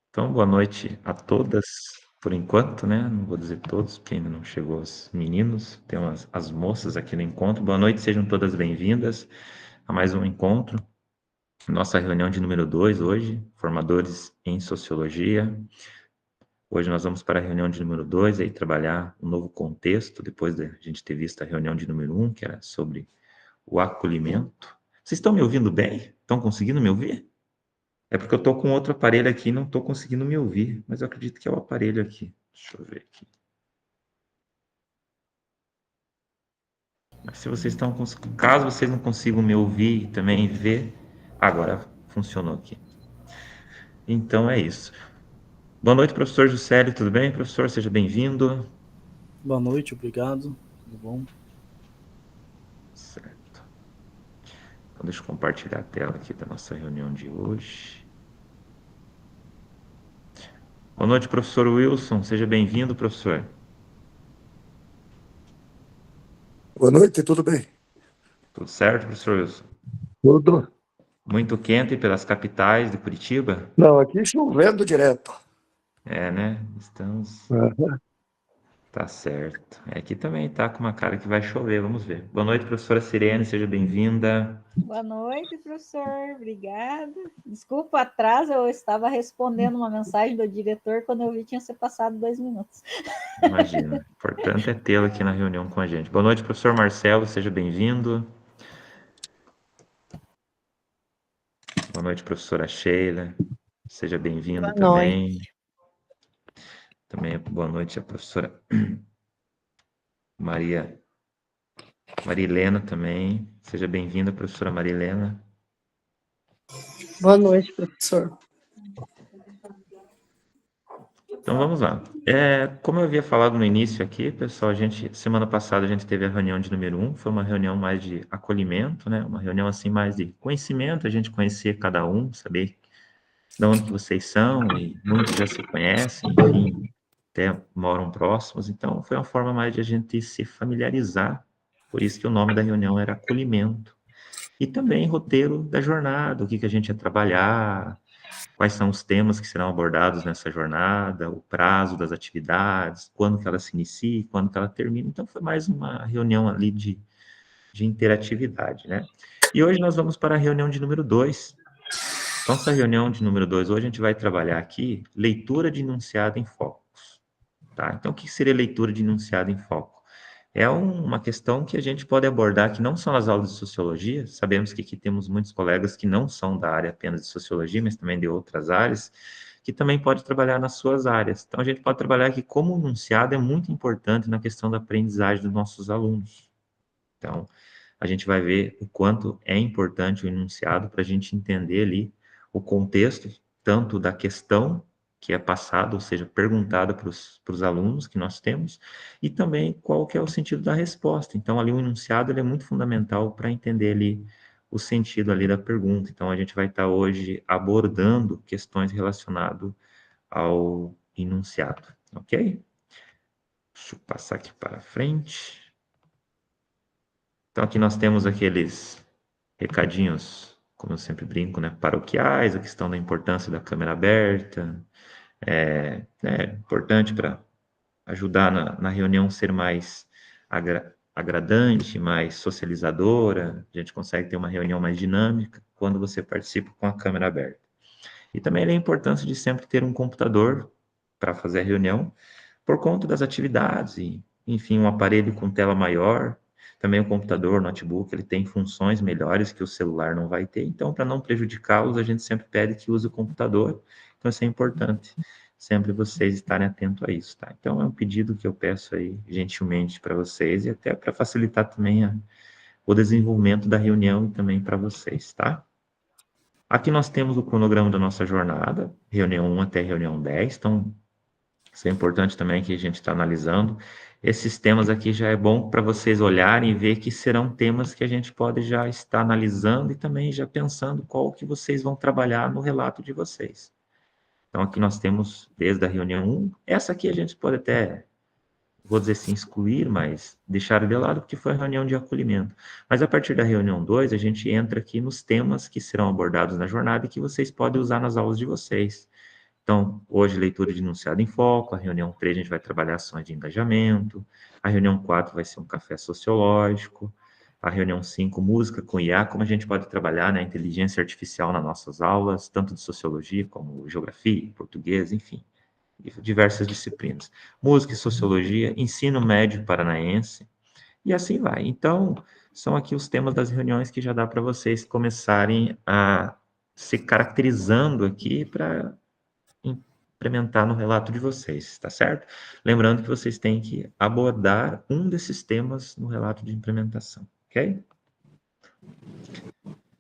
Então, boa noite a todas, por enquanto, né? Não vou dizer todos, porque ainda não chegou os meninos, tem as moças aqui no encontro. Boa noite, sejam todas bem-vindas a mais um encontro. Nossa reunião de número 2 hoje, formadores em sociologia. Hoje nós vamos para a reunião de número 2, aí trabalhar um novo contexto, depois da gente ter visto a reunião de número 1, que era sobre o acolhimento. Vocês estão me ouvindo bem? Estão conseguindo me ouvir? É porque eu tô com outro aparelho aqui e não tô conseguindo me ouvir, mas eu acredito que é o aparelho aqui. Deixa eu ver aqui. Mas se vocês estão caso vocês não consigam me ouvir e também ver, agora funcionou aqui. Então é isso. Boa noite, professor Juscelio, tudo bem, professor? Seja bem-vindo. Boa noite, obrigado. Tudo bom? Certo. Então deixa eu compartilhar a tela aqui da nossa reunião de hoje. Boa noite, professor Wilson. Seja bem-vindo, professor. Boa noite, tudo bem? Tudo certo, professor Wilson? Tudo. Muito quente pelas capitais de Curitiba? Não, aqui chovendo direto. É, né? Estamos. Aham. Tá certo. Aqui também tá com uma cara que vai chover, vamos ver. Boa noite, professora Sirene, seja bem-vinda. Boa noite, professor. Obrigada. Desculpa o atraso, eu estava respondendo uma mensagem do diretor quando eu vi tinha se passado 2 minutos. Imagina. O importante é tê-lo aqui na reunião com a gente. Boa noite, professor Marcelo, seja bem-vindo. Boa noite, professora Sheila, seja bem-vinda Boa noite. também. Também boa noite a professora Marilena também. Seja bem-vinda, professora Marilena. Boa noite, professor. Então vamos lá. Como eu havia falado no início aqui, pessoal, semana passada a gente teve a reunião de número 1, foi uma reunião mais de acolhimento, né? Uma reunião assim mais de conhecimento, a gente conhecer cada um, saber de onde que vocês são, e muitos já se conhecem, enfim, até moram próximos, então foi uma forma mais de a gente se familiarizar, por isso que o nome da reunião era acolhimento. E também roteiro da jornada, o que que a gente ia trabalhar, quais são os temas que serão abordados nessa jornada, o prazo das atividades, quando que ela se inicia, quando que ela termina. Então, foi mais uma reunião ali de interatividade, né? E hoje nós vamos para a reunião de número 2. Então, essa reunião de número 2, hoje a gente vai trabalhar aqui leitura de enunciado em focos, tá? Então, o que seria leitura de enunciado em foco? É uma questão que a gente pode abordar que não são as aulas de sociologia, sabemos que aqui temos muitos colegas que não são da área apenas de sociologia, mas também de outras áreas, que também pode trabalhar nas suas áreas. Então, a gente pode trabalhar aqui como o enunciado é muito importante na questão da aprendizagem dos nossos alunos. Então, a gente vai ver o quanto é importante o enunciado para a gente entender ali o contexto, tanto da questão que é passada, ou seja, perguntada para os alunos que nós temos, e também qual que é o sentido da resposta. Então, ali o enunciado ele é muito fundamental para entender ali o sentido ali da pergunta. Então, a gente vai estar hoje abordando questões relacionadas ao enunciado, ok? Deixa eu passar aqui para frente. Então, aqui nós temos aqueles recadinhos, como eu sempre brinco, né, paroquiais, a questão da importância da câmera aberta, é importante para ajudar na reunião ser mais agradante, mais socializadora, a gente consegue ter uma reunião mais dinâmica quando você participa com a câmera aberta. E também a importância de sempre ter um computador para fazer a reunião, por conta das atividades, e, enfim, um aparelho com tela maior, também o computador, notebook, ele tem funções melhores que o celular não vai ter, então, para não prejudicá-los, a gente sempre pede que use o computador, então isso é importante, sempre vocês estarem atentos a isso, tá? Então, é um pedido que eu peço aí, gentilmente, para vocês, e até para facilitar também o desenvolvimento da reunião e também para vocês, tá? Aqui nós temos o cronograma da nossa jornada, reunião 1 até reunião 10, então isso é importante também que a gente está analisando. Esses temas aqui já é bom para vocês olharem e ver que serão temas que a gente pode já estar analisando e também já pensando qual que vocês vão trabalhar no relato de vocês. Então, aqui nós temos desde a reunião 1, essa aqui a gente pode até, vou dizer assim, excluir, mas deixar de lado, porque foi a reunião de acolhimento. Mas a partir da reunião 2, a gente entra aqui nos temas que serão abordados na jornada e que vocês podem usar nas aulas de vocês. Então, hoje, leitura de enunciado em foco, a reunião 3 a gente vai trabalhar ações de engajamento, a reunião 4 vai ser um café sociológico, a reunião 5, música com IA, como a gente pode trabalhar, né, a inteligência artificial nas nossas aulas, tanto de sociologia como geografia, português, enfim, diversas disciplinas. Música e sociologia, ensino médio paranaense, e assim vai. Então, são aqui os temas das reuniões que já dá para vocês começarem a se caracterizando aqui para implementar no relato de vocês, tá certo? Lembrando que vocês têm que abordar um desses temas no relato de implementação, ok?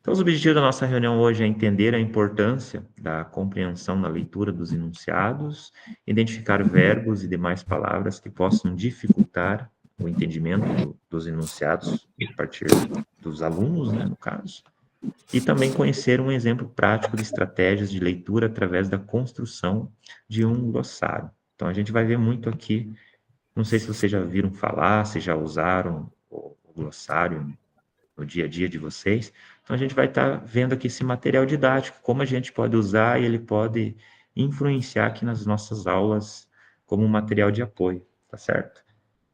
Então, os objetivos da nossa reunião hoje é entender a importância da compreensão da leitura dos enunciados, identificar verbos e demais palavras que possam dificultar o entendimento dos enunciados a partir dos alunos, né, no caso, e também conhecer um exemplo prático de estratégias de leitura através da construção de um glossário. Então, a gente vai ver muito aqui, não sei se vocês já viram falar, se já usaram o glossário no dia a dia de vocês. Então, a gente vai estar vendo aqui esse material didático, como a gente pode usar e ele pode influenciar aqui nas nossas aulas como um material de apoio, tá certo?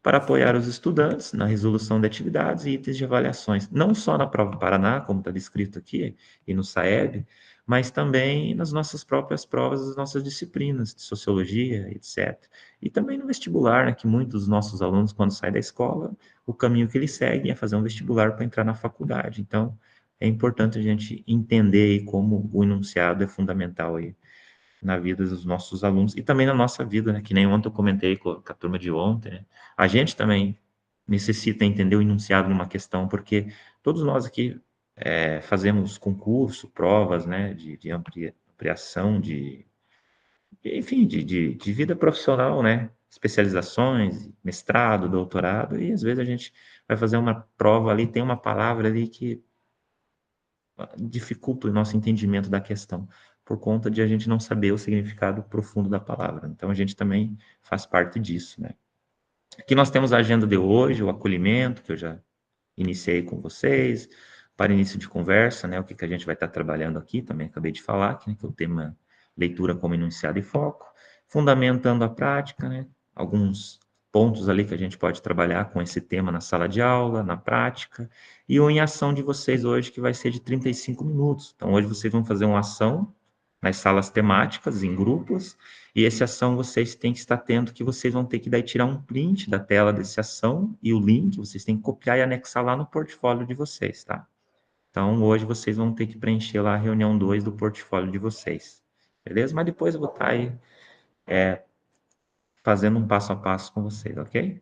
Para apoiar os estudantes na resolução de atividades e itens de avaliações, não só na prova Paraná, como está descrito aqui, e no SAEB, mas também nas nossas próprias provas, das nossas disciplinas de sociologia, etc. E também no vestibular, né, que muitos dos nossos alunos, quando saem da escola, o caminho que eles seguem é fazer um vestibular para entrar na faculdade. Então, é importante a gente entender aí como o enunciado é fundamental aí na vida dos nossos alunos e também na nossa vida, né? Que nem ontem eu comentei com a turma de ontem, né? A gente também necessita entender o enunciado numa questão, porque todos nós aqui fazemos concurso, provas, né? De ampliação, enfim, de vida profissional, né? Especializações, mestrado, doutorado, e às vezes a gente vai fazer uma prova ali, tem uma palavra ali que dificulta o nosso entendimento da questão, por conta de a gente não saber o significado profundo da palavra. Então, a gente também faz parte disso, né? Aqui nós temos a agenda de hoje, o acolhimento, que eu já iniciei com vocês, para início de conversa, né? O que a gente vai estar trabalhando aqui, também acabei de falar, que é o tema leitura como enunciado e foco, fundamentando a prática, né? Alguns pontos ali que a gente pode trabalhar com esse tema na sala de aula, na prática, e o em ação de vocês hoje, que vai ser de 35 minutos. Então, hoje vocês vão fazer uma ação nas salas temáticas, em grupos, e essa ação vocês têm que estar atento que vocês vão ter que daí tirar um print da tela dessa ação e o link vocês têm que copiar e anexar lá no portfólio de vocês, tá? Então, hoje vocês vão ter que preencher lá a reunião 2 do portfólio de vocês, beleza? Mas depois eu vou estar aí fazendo um passo a passo com vocês, ok?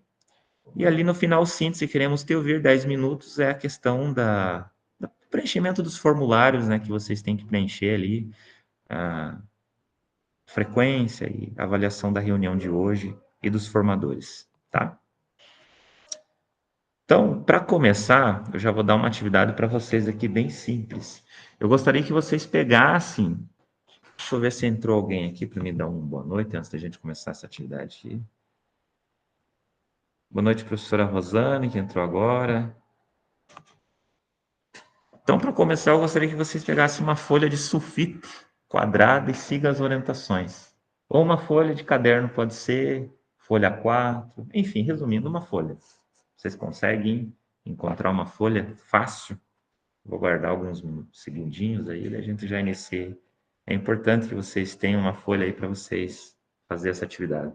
E ali no final, síntese, queremos te ouvir 10 minutos, é a questão do preenchimento dos formulários, né, que vocês têm que preencher ali, a frequência e avaliação da reunião de hoje e dos formadores, tá? Então, para começar, eu já vou dar uma atividade para vocês aqui bem simples. Eu gostaria que vocês pegassem. Deixa eu ver se entrou alguém aqui para me dar uma boa noite antes da gente começar essa atividade aqui. Boa noite, professora Rosane, que entrou agora. Então, para começar, eu gostaria que vocês pegassem uma folha de sulfite quadrada e sigam as orientações. Ou uma folha de caderno, pode ser, folha 4, enfim, resumindo, uma folha. Vocês conseguem encontrar uma folha fácil? Vou guardar alguns segundinhos aí, a gente já inicia. É importante que vocês tenham uma folha aí para vocês fazer essa atividade.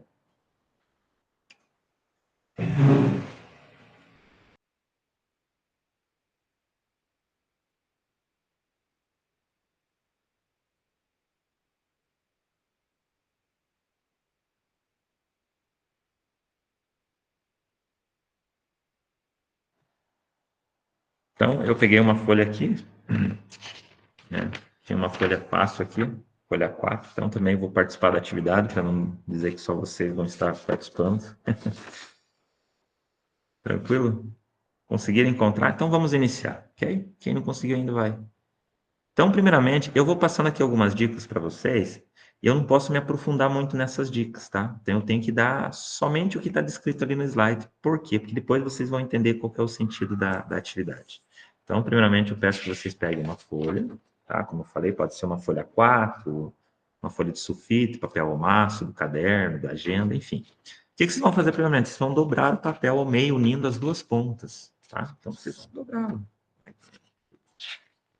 Então, eu peguei uma folha aqui, né? Tinha uma folha fácil aqui, folha 4, então também vou participar da atividade, para não dizer que só vocês vão estar participando. Tranquilo? Conseguiram encontrar? Então vamos iniciar, ok? Quem não conseguiu ainda vai. Então, primeiramente, eu vou passando aqui algumas dicas para vocês, e eu não posso me aprofundar muito nessas dicas, tá? Então, eu tenho que dar somente o que está descrito ali no slide. Por quê? Porque depois vocês vão entender qual que é o sentido da atividade. Então, primeiramente, eu peço que vocês peguem uma folha, tá? Como eu falei, pode ser uma folha 4, uma folha de sulfite, papel ao maço, do caderno, da agenda, enfim. O que vocês vão fazer primeiramente? Vocês vão dobrar o papel ao meio, unindo as duas pontas, tá? Então, vocês vão dobrar.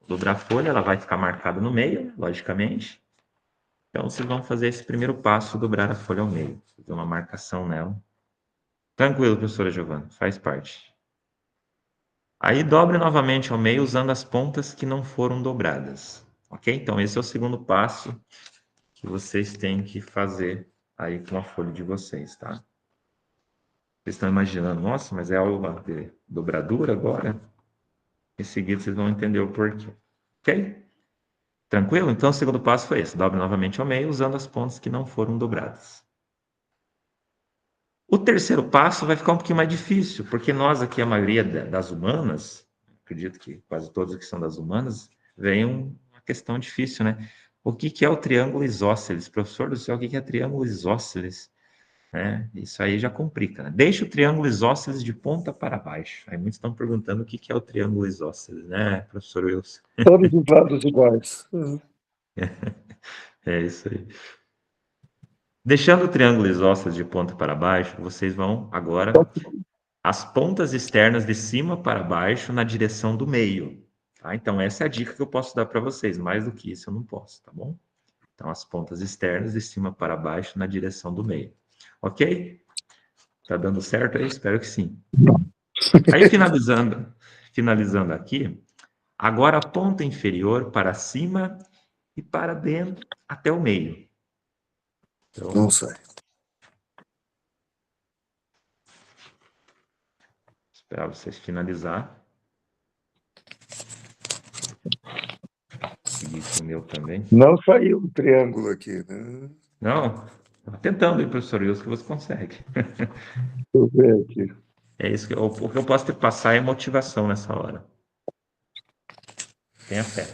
Dobrar a folha, ela vai ficar marcada no meio, logicamente. Então, vocês vão fazer esse primeiro passo, dobrar a folha ao meio. Fazer uma marcação nela. Tranquilo, professora Giovana, faz parte. Aí, dobre novamente ao meio, usando as pontas que não foram dobradas. Ok? Então, esse é o segundo passo que vocês têm que fazer aí com a folha de vocês, tá? Vocês estão imaginando, nossa, mas é aula de dobradura agora? Em seguida, vocês vão entender o porquê. Ok? Tranquilo? Então, o segundo passo foi esse. Dobre novamente ao meio, usando as pontas que não foram dobradas. O terceiro passo vai ficar um pouquinho mais difícil, porque nós aqui, a maioria das humanas, acredito que quase todos que são das humanas, vem uma questão difícil, né? O que é o triângulo isósceles? Professor do céu, o que é triângulo isósceles? Isso aí já complica, né? Deixa o triângulo isósceles de ponta para baixo. Aí muitos estão perguntando o que é o triângulo isósceles, né, professor Wilson? Todos os lados iguais. É isso aí. Deixando o triângulo isósceles de ponta para baixo, vocês vão agora as pontas externas de cima para baixo na direção do meio. Tá? Então, essa é a dica que eu posso dar para vocês. Mais do que isso, eu não posso, tá bom? Então, as pontas externas de cima para baixo na direção do meio. Ok? Tá dando certo aí? Espero que sim. Aí, finalizando aqui, agora a ponta inferior para cima e para dentro até o meio. Então, Não sei. esperar vocês finalizar. Seguir com o meu também. Não saiu um triângulo aqui, né? Não? Tá tentando, hein, professor Wilson, que você consegue. Deixa eu ver aqui. É isso o que eu posso te passar é motivação nessa hora. Tenha fé.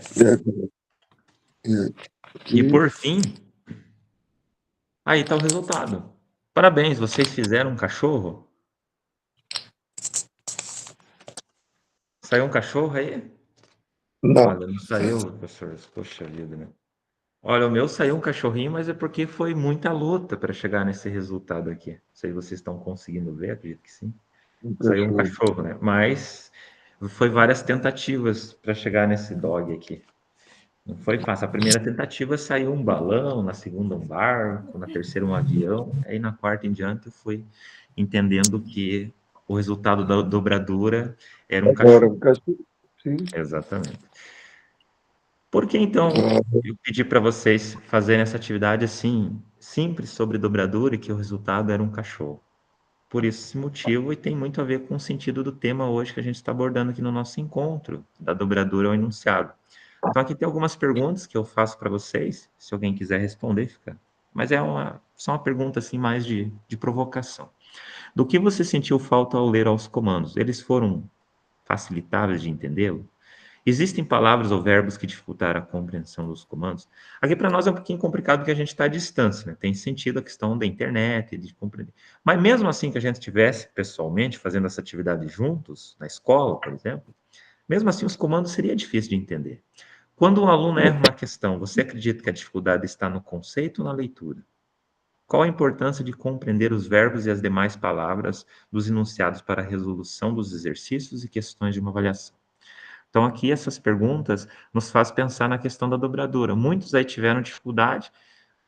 E por fim, aí está o resultado. Parabéns, vocês fizeram um cachorro? Saiu um cachorro aí? Não. Olha, não saiu, professor. Poxa vida, né? Olha, o meu saiu um cachorrinho, mas é porque foi muita luta para chegar nesse resultado aqui. Não sei se vocês estão conseguindo ver, acredito que sim. Saiu um cachorro, né? Mas foi várias tentativas para chegar nesse dog aqui. Não foi fácil. A primeira tentativa saiu um balão, na segunda um barco, na terceira um avião, aí na quarta em diante eu fui entendendo que o resultado da dobradura era um Agora, cachorro. um cachorro. Sim. Exatamente. Por que então eu pedi para vocês fazerem essa atividade assim, simples sobre dobradura e que o resultado era um cachorro? Por esse motivo, e tem muito a ver com o sentido do tema hoje que a gente está abordando aqui no nosso encontro, da dobradura ao enunciado. Então, aqui tem algumas perguntas que eu faço para vocês, se alguém quiser responder, fica. Mas só uma pergunta assim mais de provocação. Do que você sentiu falta ao ler aos comandos? Eles foram facilitáveis de entendê-lo? Existem palavras ou verbos que dificultaram a compreensão dos comandos? Aqui para nós é um pouquinho complicado porque a gente está à distância, né? Tem sentido a questão da internet, de compreender. Mas mesmo assim que a gente estivesse pessoalmente fazendo essa atividade juntos, na escola, por exemplo, mesmo assim os comandos seria difícil de entender. Quando um aluno erra uma questão, você acredita que a dificuldade está no conceito ou na leitura? Qual a importância de compreender os verbos e as demais palavras dos enunciados para a resolução dos exercícios e questões de uma avaliação? Então, aqui essas perguntas nos faz pensar na questão da dobradura. Muitos aí tiveram dificuldade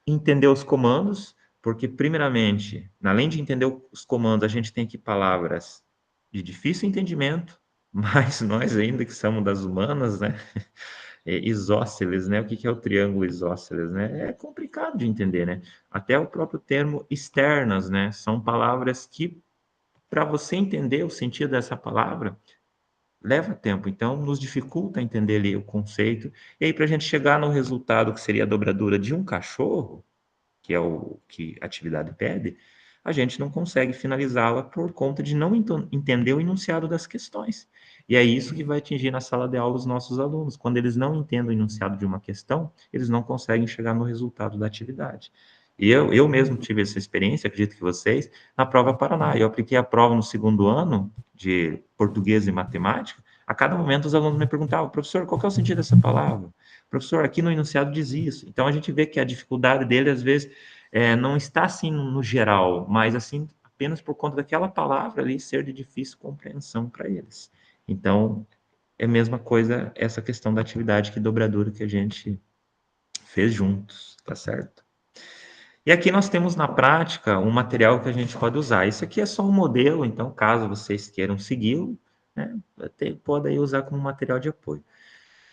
em entender os comandos, porque, primeiramente, além de entender os comandos, a gente tem aqui palavras de difícil entendimento, mas nós ainda que somos das humanas, né? Isósceles, né? O que é o triângulo isósceles, né? É complicado de entender, né? Até o próprio termo externas, né? São palavras que, para você entender o sentido dessa palavra, leva tempo, então nos dificulta entender ali o conceito. E aí, para a gente chegar no resultado que seria a dobradura de um cachorro, que é o que a atividade pede, a gente não consegue finalizá-la por conta de não entender o enunciado das questões. E é isso que vai atingir na sala de aula os nossos alunos. Quando eles não entendem o enunciado de uma questão, eles não conseguem chegar no resultado da atividade. E eu mesmo tive essa experiência, acredito que vocês, na prova Paraná. Eu apliquei a prova no segundo ano de português e matemática. A cada momento os alunos me perguntavam, professor, qual que é o sentido dessa palavra? professor, aqui no enunciado diz isso. Então, a gente vê que a dificuldade dele, às vezes, não está assim no geral, mas assim apenas por conta daquela palavra ali ser de difícil compreensão para eles. Então, é a mesma coisa essa questão da atividade que dobradura que a gente fez juntos, tá certo? E aqui nós temos na prática um material que a gente pode usar. Isso aqui é só um modelo, então caso vocês queiram segui-lo, né, pode aí usar como material de apoio.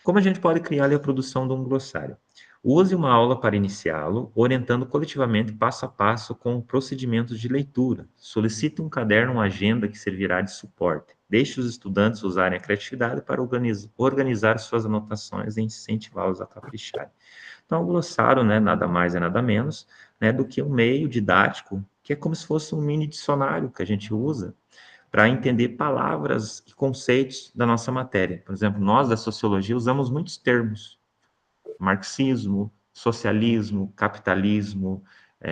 Como a gente pode criar ali a produção de um glossário? Use uma aula para iniciá-lo, orientando coletivamente passo a passo com procedimentos de leitura. Solicite um caderno, uma agenda que servirá de suporte. Deixe os estudantes usarem a criatividade para organizar suas anotações e incentivá-los a capricharem. Então, o glossário, né, nada mais é nada menos, né, do que um meio didático, que é como se fosse um mini dicionário que a gente usa para entender palavras e conceitos da nossa matéria. Por exemplo, nós da sociologia usamos muitos termos: marxismo, socialismo, capitalismo,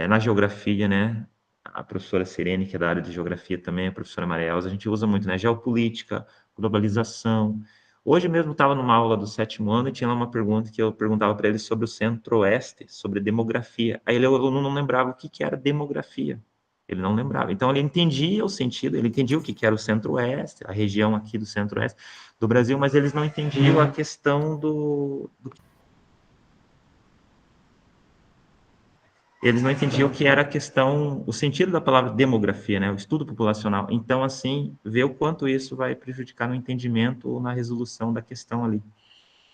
na geografia, né? A professora Sirene, que é da área de geografia também, a professora Maria Elza, a gente usa muito, né? Geopolítica, globalização. Hoje mesmo estava numa aula do 7º ano e tinha lá uma pergunta que eu perguntava para ele sobre o Centro-Oeste, sobre demografia. Aí o aluno não lembrava o que era demografia. Ele não lembrava. Então, ele entendia o sentido, ele entendia o que era o Centro-Oeste, a região aqui do Centro-Oeste do Brasil, mas eles não entendiam a questão eles não entendiam o que era a questão, o sentido da palavra demografia, né, o estudo populacional. Então, assim, ver o quanto isso vai prejudicar no entendimento ou na resolução da questão ali.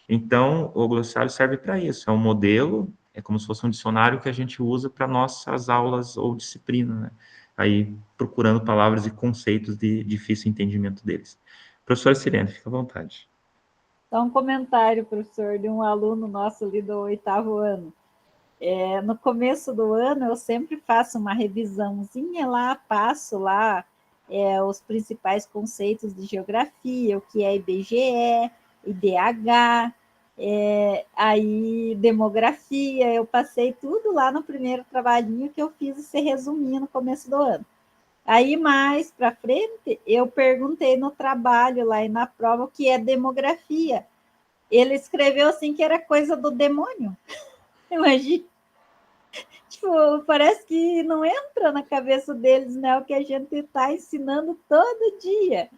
Então, o glossário serve para isso, é um modelo, é como se fosse um dicionário que a gente usa para nossas aulas ou disciplina, né? Aí, procurando palavras e conceitos de difícil entendimento deles. Professora Sirene, fica à vontade. Então, um comentário, professor, de um aluno nosso ali do 8º ano. No começo do ano, eu sempre faço uma revisãozinha lá, passo lá os principais conceitos de geografia, o que é IBGE, IDH, aí demografia, eu passei tudo lá no primeiro trabalhinho que eu fiz esse resuminho no começo do ano. Aí, mais para frente, eu perguntei no trabalho lá e na prova o que é demografia. Ele escreveu assim que era coisa do demônio. Imagina. Tipo, parece que não entra na cabeça deles, né? O que a gente está ensinando todo dia.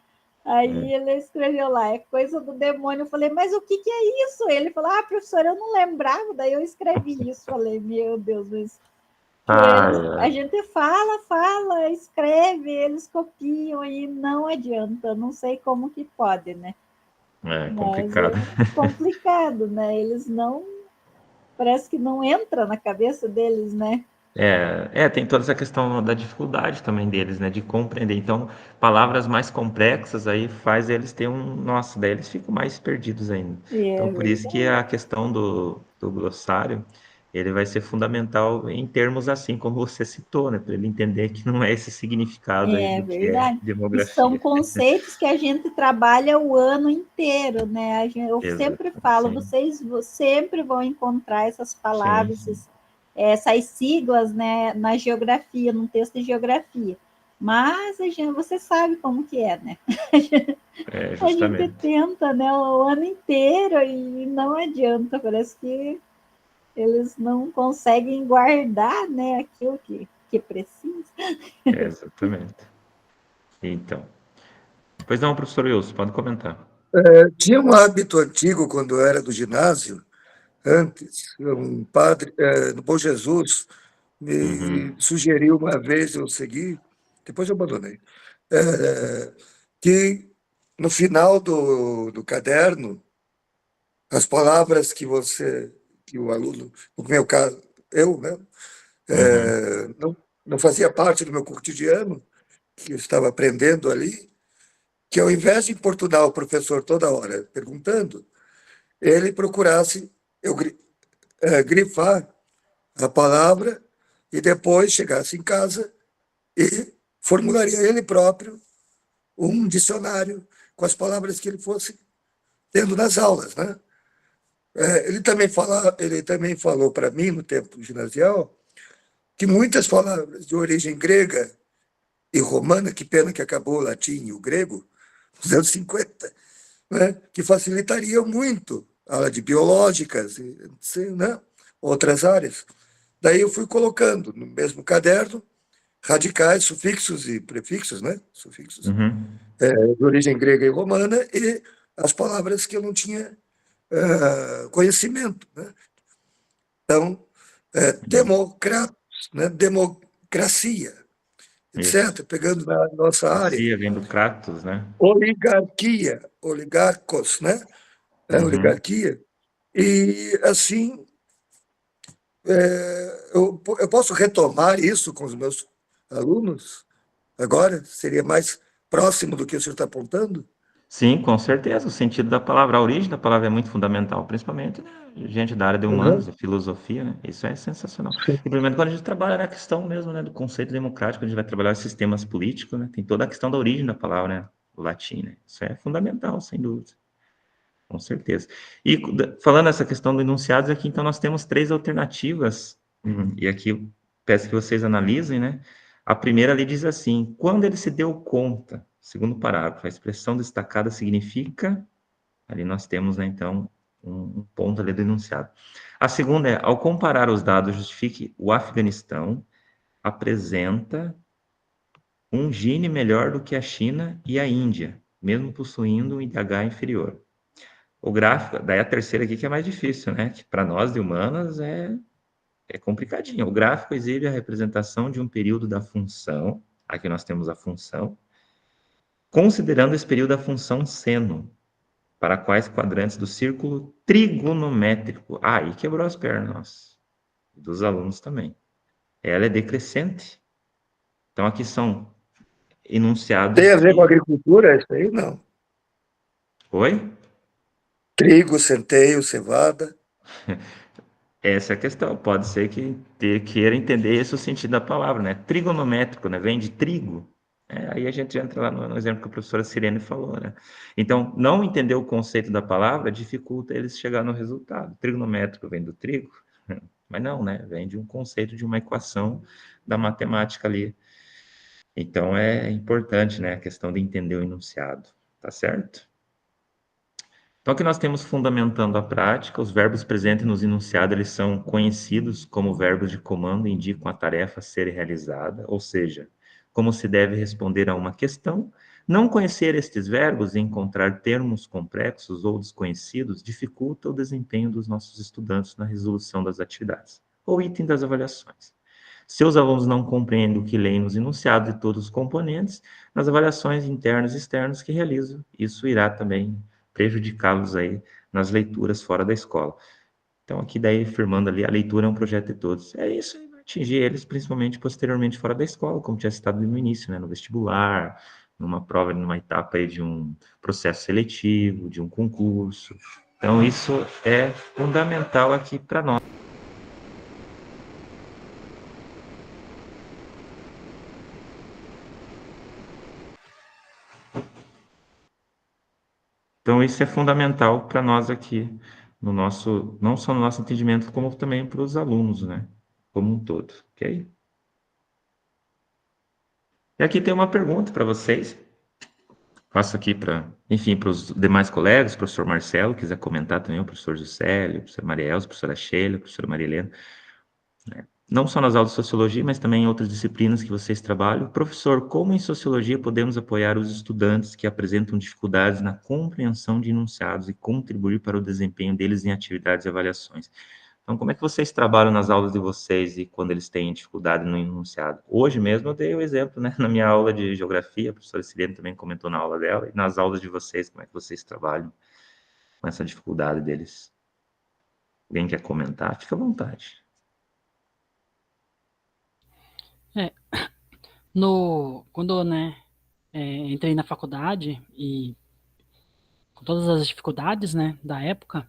Aí ele escreveu lá, é coisa do demônio. Eu falei, mas o que é isso? Ele falou, professor, eu não lembrava. Daí eu escrevi isso. Falei, meu Deus, mas a gente fala, escreve, eles copiam e não adianta. Não sei como que pode, né? É complicado. Mas é complicado, né? Eles não... Parece que não entra na cabeça deles, né? Tem toda essa questão da dificuldade também deles, né, de compreender. Então, palavras mais complexas aí faz eles ter nossa, daí eles ficam mais perdidos ainda. Então, por isso que a questão do glossário, ele vai ser fundamental em termos assim, como você citou, né, para ele entender que não é esse significado aí do que é demografia. E são conceitos que a gente trabalha o ano inteiro, né? Eu sempre falo, vocês sempre vão encontrar essas palavras, essas siglas, né, na geografia, num texto de geografia. Mas você sabe como que é, né? A gente tenta, né, o ano inteiro e não adianta, parece que eles não conseguem guardar, né, aquilo que precisa. Exatamente. Então, pois não, professor Wilson, pode comentar. Tinha um hábito antigo, quando eu era do ginásio, antes, um padre, no Bom Jesus, me sugeriu uma vez, eu segui, depois eu abandonei, que no final do caderno, as palavras que o aluno, no meu caso, eu mesmo, não fazia parte do meu cotidiano, que eu estava aprendendo ali, que ao invés de importunar o professor toda hora perguntando, ele procurasse grifar a palavra e depois chegasse em casa e formularia ele próprio um dicionário com as palavras que ele fosse tendo nas aulas, né? Ele também falou para mim, no tempo ginasial, que muitas palavras de origem grega e romana, que pena que acabou o latim e o grego, nos anos 50, né, que facilitariam muito aula de biológicas, assim, né? Outras áreas. Daí eu fui colocando no mesmo caderno radicais, sufixos e prefixos, né? Sufixos Uhum. de origem grega e romana e as palavras que eu não tinha conhecimento, né? Então, democratos, né? Democracia, Isso. etc., pegando na nossa área. Cracia vem do Kratos, né? Oligarquia, oligarcos, né? Uhum. Oligarquia. E, assim, eu posso retomar isso com os meus alunos agora? Seria mais próximo do que o senhor está apontando? Sim, com certeza. O sentido da palavra, a origem da palavra é muito fundamental, principalmente, né, gente da área de humanos, Uhum. de filosofia, né? Isso é sensacional. Sim. E, primeiro, quando a gente trabalha na questão mesmo, né, do conceito democrático, a gente vai trabalhar os sistemas políticos, né? Tem toda a questão da origem da palavra, né? O latim, né? Isso é fundamental, sem dúvida. Com certeza. E falando essa questão do enunciados aqui, então nós temos três alternativas, e aqui eu peço que vocês analisem, né? A primeira ali diz assim: quando ele se deu conta, segundo parágrafo, a expressão destacada significa, ali nós temos, né, então, um ponto ali do enunciado. A segunda é: ao comparar os dados, justifique o Afeganistão apresenta um Gini melhor do que a China e a Índia, mesmo possuindo um IDH inferior. O gráfico, daí a terceira aqui que é mais difícil, né? Que para nós de humanas é complicadinho. O gráfico exibe a representação de um período da função, aqui nós temos a função, considerando esse período da função seno, para quais quadrantes do círculo trigonométrico. Ah, aí quebrou as pernas, dos alunos também. Ela é decrescente. Então aqui são Tem enunciados a ver com que... agricultura, isso aí? Não. Oi? Trigo, centeio, cevada. Essa é a questão. Pode ser que queira entender esse o sentido da palavra, né? Trigonométrico, né? Vem de trigo. Aí a gente entra lá no exemplo que a professora Sirene falou, né? Então, não entender o conceito da palavra dificulta eles chegar no resultado. Trigonométrico vem do trigo, mas não, né? Vem de um conceito de uma equação da matemática ali. Então, é importante, né? A questão de entender o enunciado, tá certo? Então, aqui nós temos fundamentando a prática, os verbos presentes nos enunciados, eles são conhecidos como verbos de comando e indicam a tarefa a ser realizada, ou seja, como se deve responder a uma questão. Não conhecer estes verbos e encontrar termos complexos ou desconhecidos dificulta o desempenho dos nossos estudantes na resolução das atividades, ou item das avaliações. Se os alunos não compreendem o que leem nos enunciados e todos os componentes, nas avaliações internas e externas que realizam, isso irá também prejudicá-los aí nas leituras fora da escola. Então, aqui daí, firmando ali, a leitura é um projeto de todos. É isso aí, vai atingir eles, principalmente posteriormente fora da escola, como tinha citado no início, né? No vestibular, numa prova, numa etapa aí de um processo seletivo, de um concurso. Então, isso é fundamental aqui para nós. Então, isso é fundamental para nós aqui, no nosso, não só no nosso entendimento, como também para os alunos, né? Como um todo, ok? E aqui tem uma pergunta para vocês. Faço aqui para, enfim, para os demais colegas, o professor Marcelo, quiser comentar também, o professor Juscelio, o professor Mariel, a professora Sheila, a professora Maria Helena. Não só nas aulas de sociologia, mas também em outras disciplinas que vocês trabalham. Professor, como em sociologia podemos apoiar os estudantes que apresentam dificuldades na compreensão de enunciados e contribuir para o desempenho deles em atividades e avaliações? Então, como é que vocês trabalham nas aulas de vocês e quando eles têm dificuldade no enunciado? Hoje mesmo eu dei o exemplo, né, na minha aula de geografia, a professora Sirene também comentou na aula dela, e nas aulas de vocês, como é que vocês trabalham com essa dificuldade deles? Alguém quer comentar? Fica à vontade. É, quando, né, entrei na faculdade e com todas as dificuldades, né, da época,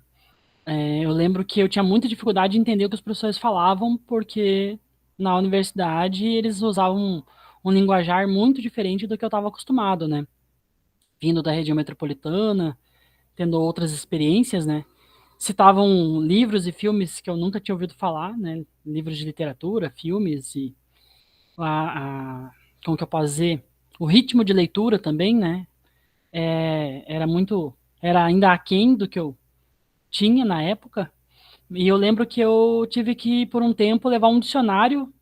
eu lembro que eu tinha muita dificuldade de entender o que os professores falavam, porque na universidade eles usavam um linguajar muito diferente do que eu estava acostumado, né? Vindo da região metropolitana, tendo outras experiências, né? Citavam livros e filmes que eu nunca tinha ouvido falar, né? Livros de literatura, filmes e como que eu posso dizer? O ritmo de leitura também, né? Era ainda aquém do que eu tinha na época, e eu lembro que eu tive que, por um tempo, levar um dicionário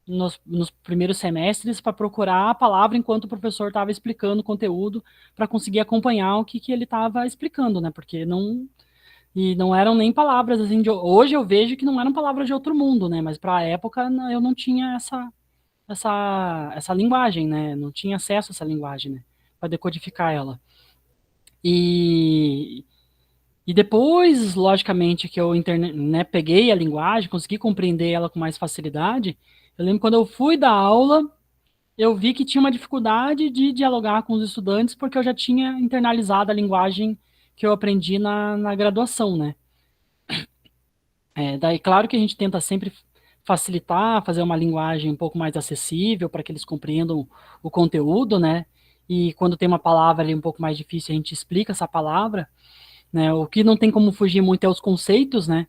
nos primeiros semestres para procurar a palavra enquanto o professor estava explicando o conteúdo para conseguir acompanhar o que, que ele estava explicando, né? Porque não eram nem palavras assim hoje eu vejo que não eram palavras de outro mundo, né? Mas para a época eu não tinha essa linguagem, né? Não tinha acesso a essa linguagem, né? Para decodificar ela. E e depois, logicamente, que eu né, peguei a linguagem, consegui compreender ela com mais facilidade, eu lembro quando eu fui dar aula, eu vi que tinha uma dificuldade de dialogar com os estudantes, porque eu já tinha internalizado a linguagem que eu aprendi na graduação, né? Daí, claro que a gente tenta sempre facilitar, fazer uma linguagem um pouco mais acessível para que eles compreendam o conteúdo, né? E quando tem uma palavra ali um pouco mais difícil, a gente explica essa palavra, né? O que não tem como fugir muito é os conceitos, né?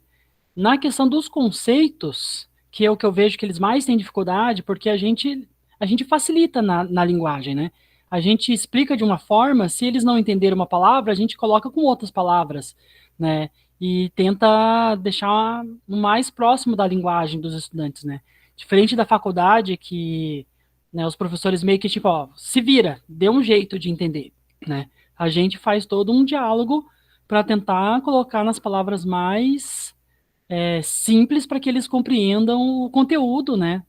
Na questão dos conceitos, que é o que eu vejo que eles mais têm dificuldade, porque a gente facilita na linguagem, né? A gente explica de uma forma, se eles não entenderem uma palavra, a gente coloca com outras palavras, né? E tenta deixar o mais próximo da linguagem dos estudantes, né? Diferente da faculdade, que né, os professores meio que tipo, ó, se vira, dê um jeito de entender, né? A gente faz todo um diálogo para tentar colocar nas palavras mais simples para que eles compreendam o conteúdo, né?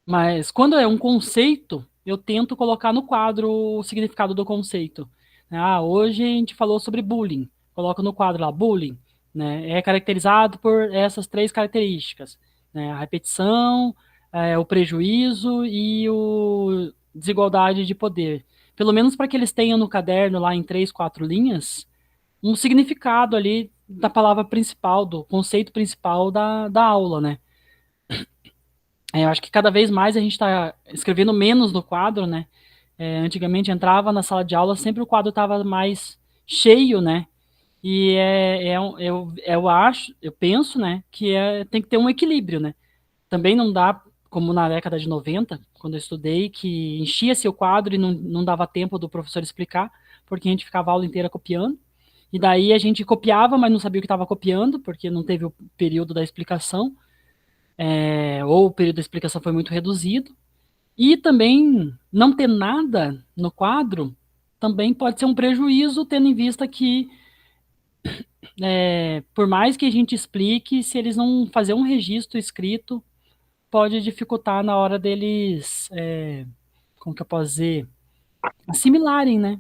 Mas quando é um conceito, eu tento colocar no quadro o significado do conceito. Hoje a gente falou sobre bullying. Coloco no quadro lá, bullying, né? É caracterizado por essas três características, né? A repetição, o prejuízo e o desigualdade de poder. Pelo menos para que eles tenham no caderno lá em 3, 4 linhas um significado ali da palavra principal, do conceito principal da aula, né? Eu acho que cada vez mais a gente está escrevendo menos no quadro, né? Antigamente entrava na sala de aula, sempre o quadro estava mais cheio, né? E eu acho, eu penso, né, que tem que ter um equilíbrio, né? Também não dá, como na década de 90, quando eu estudei, que enchia-se o quadro e não dava tempo do professor explicar, porque a gente ficava a aula inteira copiando. E daí a gente copiava, mas não sabia o que estava copiando, porque não teve o período da explicação, ou o período da explicação foi muito reduzido. E também não ter nada no quadro também pode ser um prejuízo, tendo em vista que, por mais que a gente explique, se eles não fazer um registro escrito, pode dificultar na hora deles, como que eu posso dizer, assimilarem, né?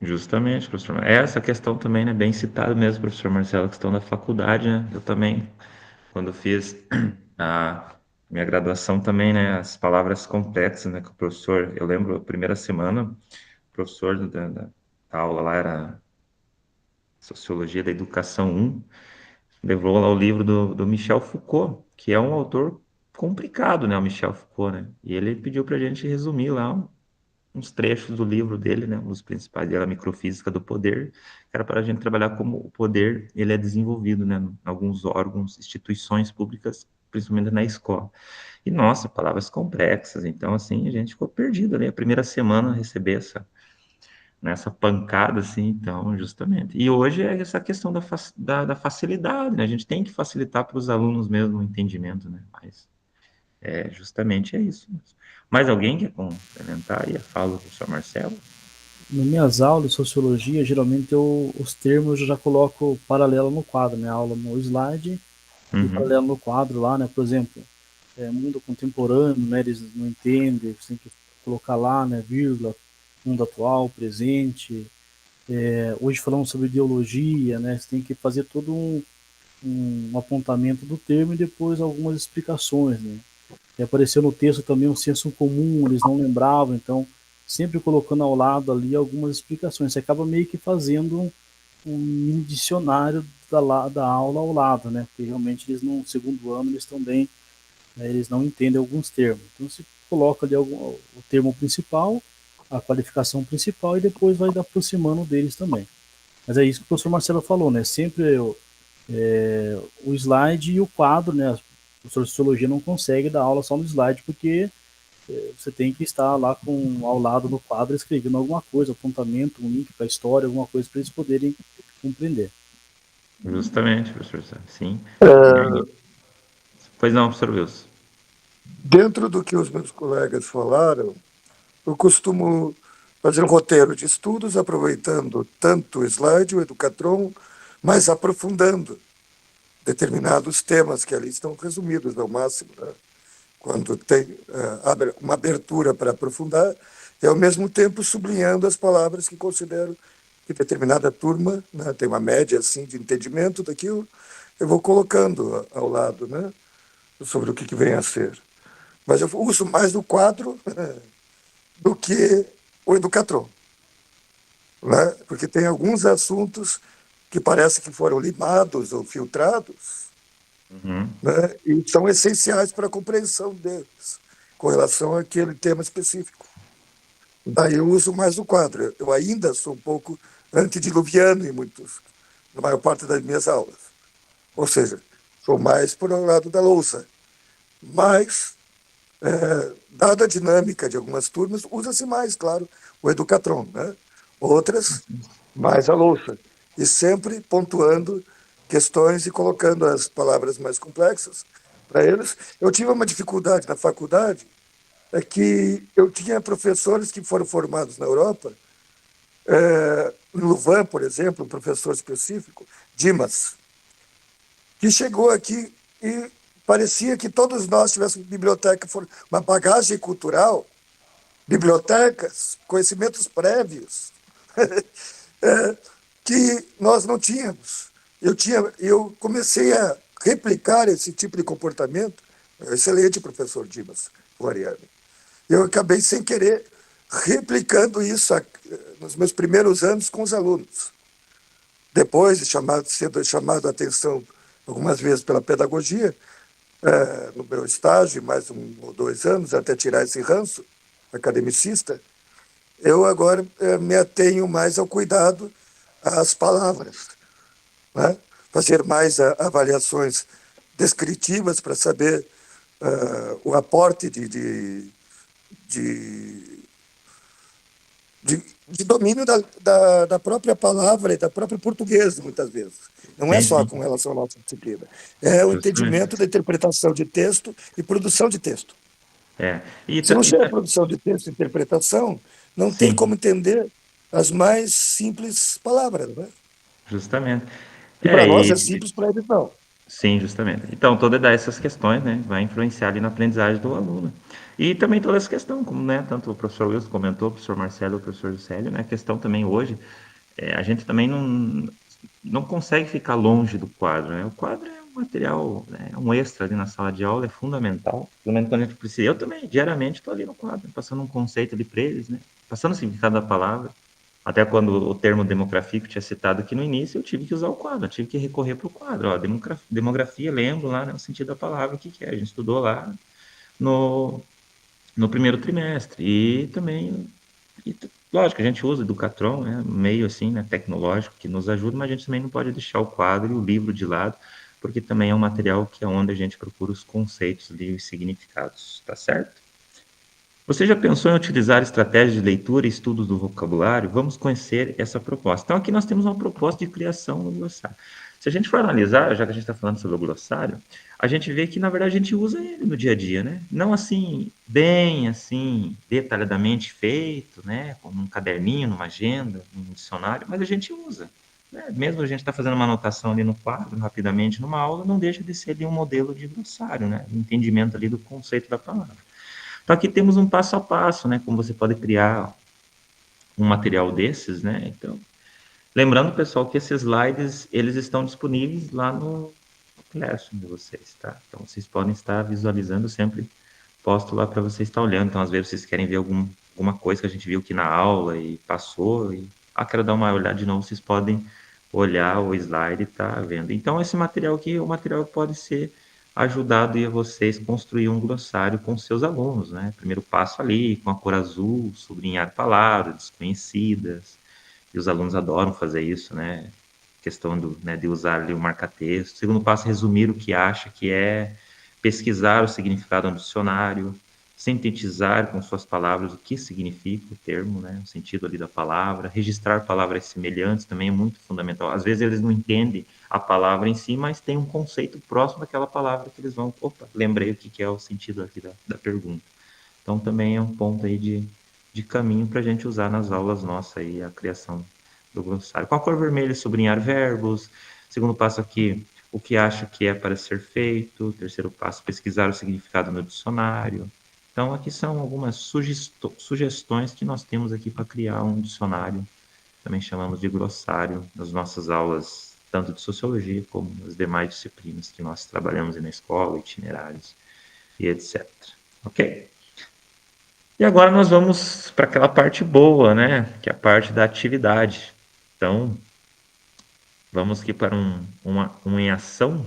Justamente, professor. Essa questão também é bem citada mesmo, professor Marcelo, a questão da faculdade, né? Eu também, quando fiz a minha graduação também, né? As palavras complexas, né? Que o professor, eu lembro, a primeira semana, o professor da aula lá era Sociologia da Educação 1, levou lá o livro do Michel Foucault, que é um autor complicado, né? O Michel Foucault, né? E ele pediu para a gente resumir lá uns trechos do livro dele, né, os principais dele, a microfísica do poder, que era para a gente trabalhar como o poder ele é desenvolvido, né, em alguns órgãos, instituições públicas, principalmente na escola. E, nossa, palavras complexas, então, assim, a gente ficou perdido, né, a primeira semana receber nessa pancada, assim, então, justamente. E hoje é essa questão da facilidade, né, a gente tem que facilitar para os alunos mesmo o entendimento, né, mas justamente é isso. Mais alguém quer complementar aí a fala do professor Marcelo? Nas minhas aulas de sociologia, geralmente os termos eu já coloco paralelo no quadro, né? A aula no slide e Uhum. paralelo no quadro lá, né? Por exemplo, mundo contemporâneo, né? Eles não entendem, você tem que colocar lá, né? Vírgula, mundo atual, presente. Hoje falamos sobre ideologia, né? Você tem que fazer todo um apontamento do termo e depois algumas explicações, né? E apareceu no texto também um senso comum, eles não lembravam, então sempre colocando ao lado ali algumas explicações. Você acaba meio que fazendo um mini dicionário da aula ao lado, né? Porque realmente eles no segundo ano eles também eles não entendem alguns termos. Então você coloca ali o termo principal, a qualificação principal e depois vai aproximando deles também. Mas é isso que o professor Marcelo falou, né? Sempre o slide e o quadro, né? O professor de sociologia não consegue dar aula só no slide porque você tem que estar lá ao lado do quadro escrevendo alguma coisa, apontamento, um link para a história, alguma coisa para eles poderem compreender. Justamente, professor Sá, sim. É, Pois não, professor Wilson. dentro do que os meus colegas falaram, eu costumo fazer um roteiro de estudos, aproveitando tanto o slide, o Educatron, mas aprofundando determinados temas que ali estão resumidos ao máximo, né? Quando tem uma abertura para aprofundar, e ao mesmo tempo sublinhando as palavras que considero que determinada turma, né, tem uma média assim de entendimento daquilo, eu vou colocando ao lado, né, sobre o que vem a ser. Mas eu uso mais o quadro do que o Educatron, né, porque tem alguns assuntos que parece que foram limados ou filtrados, né, e são essenciais para a compreensão deles, com relação àquele tema específico. Daí eu uso mais o quadro. Eu ainda sou um pouco antediluviano na maior parte das minhas aulas. Ou seja, sou mais por um lado da lousa. Mas, dada a dinâmica de algumas turmas, usa-se mais, claro, o Educatron, né? Outras, mais a lousa. E sempre pontuando questões e colocando as palavras mais complexas para eles. Eu tive uma dificuldade na faculdade, é que eu tinha professores que foram formados na Europa, no Louvain, por exemplo, um professor específico, Dimas, que chegou aqui e parecia que todos nós tivéssemos biblioteca, uma bagagem cultural, bibliotecas, conhecimentos prévios, que nós não tínhamos. Eu comecei a replicar esse tipo de comportamento, excelente professor Dimas Floriani. Eu acabei, sem querer, replicando isso nos meus primeiros anos com os alunos. Depois, sendo chamado a atenção algumas vezes pela pedagogia, no meu estágio, mais 1 ou 2 anos, até tirar esse ranço academicista, eu agora me atenho mais ao cuidado às palavras, né? Fazer mais avaliações descritivas para saber o aporte de domínio da própria palavra e da própria português, muitas vezes. Não é só com relação à nossa disciplina. É o entendimento da interpretação de texto e produção de texto. Se não tiver produção de texto e interpretação, não tem como entender as mais simples palavras, né? Justamente. E para nós é simples, para eles não. Sim, justamente. Então, todas essas questões, né, vai influenciar ali na aprendizagem do aluno. E também toda essa questão, como, né, tanto o professor Wilson comentou, o professor Marcelo, o professor Juscelio, né, a questão também hoje, a gente também não consegue ficar longe do quadro, né? O quadro é um material, né, um extra ali na sala de aula, é fundamental. Pelo menos quando a gente precisa. Eu também, diariamente, estou ali no quadro, passando um conceito ali para eles, né, passando o significado da palavra. Até quando o termo demografia que eu tinha citado aqui no início, eu tive que usar o quadro, eu tive que recorrer para o quadro. Ó, demografia, lembro lá, né, o sentido da palavra, o que é. A gente estudou lá no primeiro trimestre. E também, lógico, a gente usa o Educatron, né, meio assim, né, tecnológico, que nos ajuda, mas a gente também não pode deixar o quadro e o livro de lado, porque também é um material que é onde a gente procura os conceitos ali, os significados, tá certo? Você já pensou em utilizar estratégias de leitura e estudos do vocabulário? Vamos conhecer essa proposta. Então, aqui nós temos uma proposta de criação do glossário. Se a gente for analisar, já que a gente está falando sobre o glossário, a gente vê que, na verdade, a gente usa ele no dia a dia, né? Não assim, bem assim, detalhadamente feito, né? Como um caderninho, numa agenda, num dicionário, mas a gente usa. Né? Mesmo a gente está fazendo uma anotação ali no quadro, rapidamente, numa aula, não deixa de ser ali um modelo de glossário, né? Entendimento ali do conceito da palavra. Então, aqui temos um passo a passo, né? Como você pode criar um material desses, né? Então, lembrando, pessoal, que esses slides, eles estão disponíveis lá no Classroom de vocês, tá? Então, vocês podem estar visualizando, sempre posto lá para vocês estar olhando. Então, às vezes, vocês querem ver alguma coisa que a gente viu aqui na aula e passou, e, quero dar uma olhada de novo, vocês podem olhar o slide e estar vendo. Então, esse material aqui é um material que pode ser ajudado a vocês construir um glossário com seus alunos, né? Primeiro passo ali, com a cor azul, sublinhar palavras desconhecidas, e os alunos adoram fazer isso, né? Questão de usar ali o marca-texto. Segundo passo, resumir o que acha que é, pesquisar o significado no dicionário. sintetizar com suas palavras o que significa o termo, né, o sentido ali da palavra, registrar palavras semelhantes também é muito fundamental. Às vezes eles não entendem a palavra em si, mas tem um conceito próximo daquela palavra que eles vão, opa, lembrei o que é o sentido aqui da pergunta. Então também é um ponto aí de caminho para a gente usar nas aulas nossas aí, a criação do glossário. Com a cor vermelha, sublinhar verbos. Segundo passo aqui, o que acha que é para ser feito. Terceiro passo, pesquisar o significado no dicionário. Então, aqui são algumas sugestões que nós temos aqui para criar um dicionário, também chamamos de glossário, nas nossas aulas, tanto de sociologia como nas demais disciplinas que nós trabalhamos na escola, itinerários e etc. Ok? E agora nós vamos para aquela parte boa, né? Que é a parte da atividade. Então, vamos aqui para um em ação.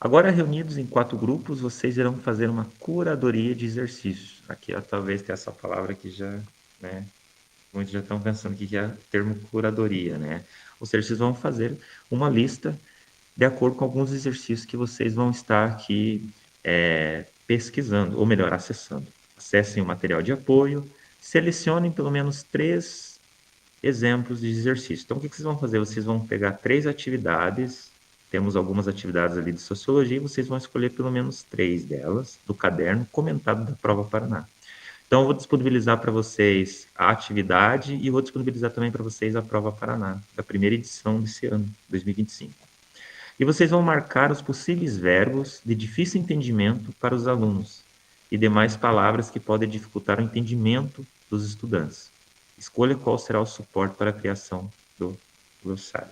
Agora, reunidos em 4 grupos, vocês irão fazer uma curadoria de exercícios. Aqui, ó, talvez tenha essa palavra que já, né? Muitos já estão pensando que é o termo curadoria, né? Ou seja, vocês vão fazer uma lista de acordo com alguns exercícios que vocês vão estar aqui pesquisando, ou melhor, acessando. Acessem o material de apoio, selecionem pelo menos 3 exemplos de exercício. Então, o que vocês vão fazer? Vocês vão pegar 3 atividades. Temos algumas atividades ali de sociologia, e vocês vão escolher pelo menos 3 delas, do caderno comentado da Prova Paraná. Então, eu vou disponibilizar para vocês a atividade e vou disponibilizar também para vocês a Prova Paraná, da primeira edição desse ano, 2025. E vocês vão marcar os possíveis verbos de difícil entendimento para os alunos e demais palavras que podem dificultar o entendimento dos estudantes. Escolha qual será o suporte para a criação do glossário.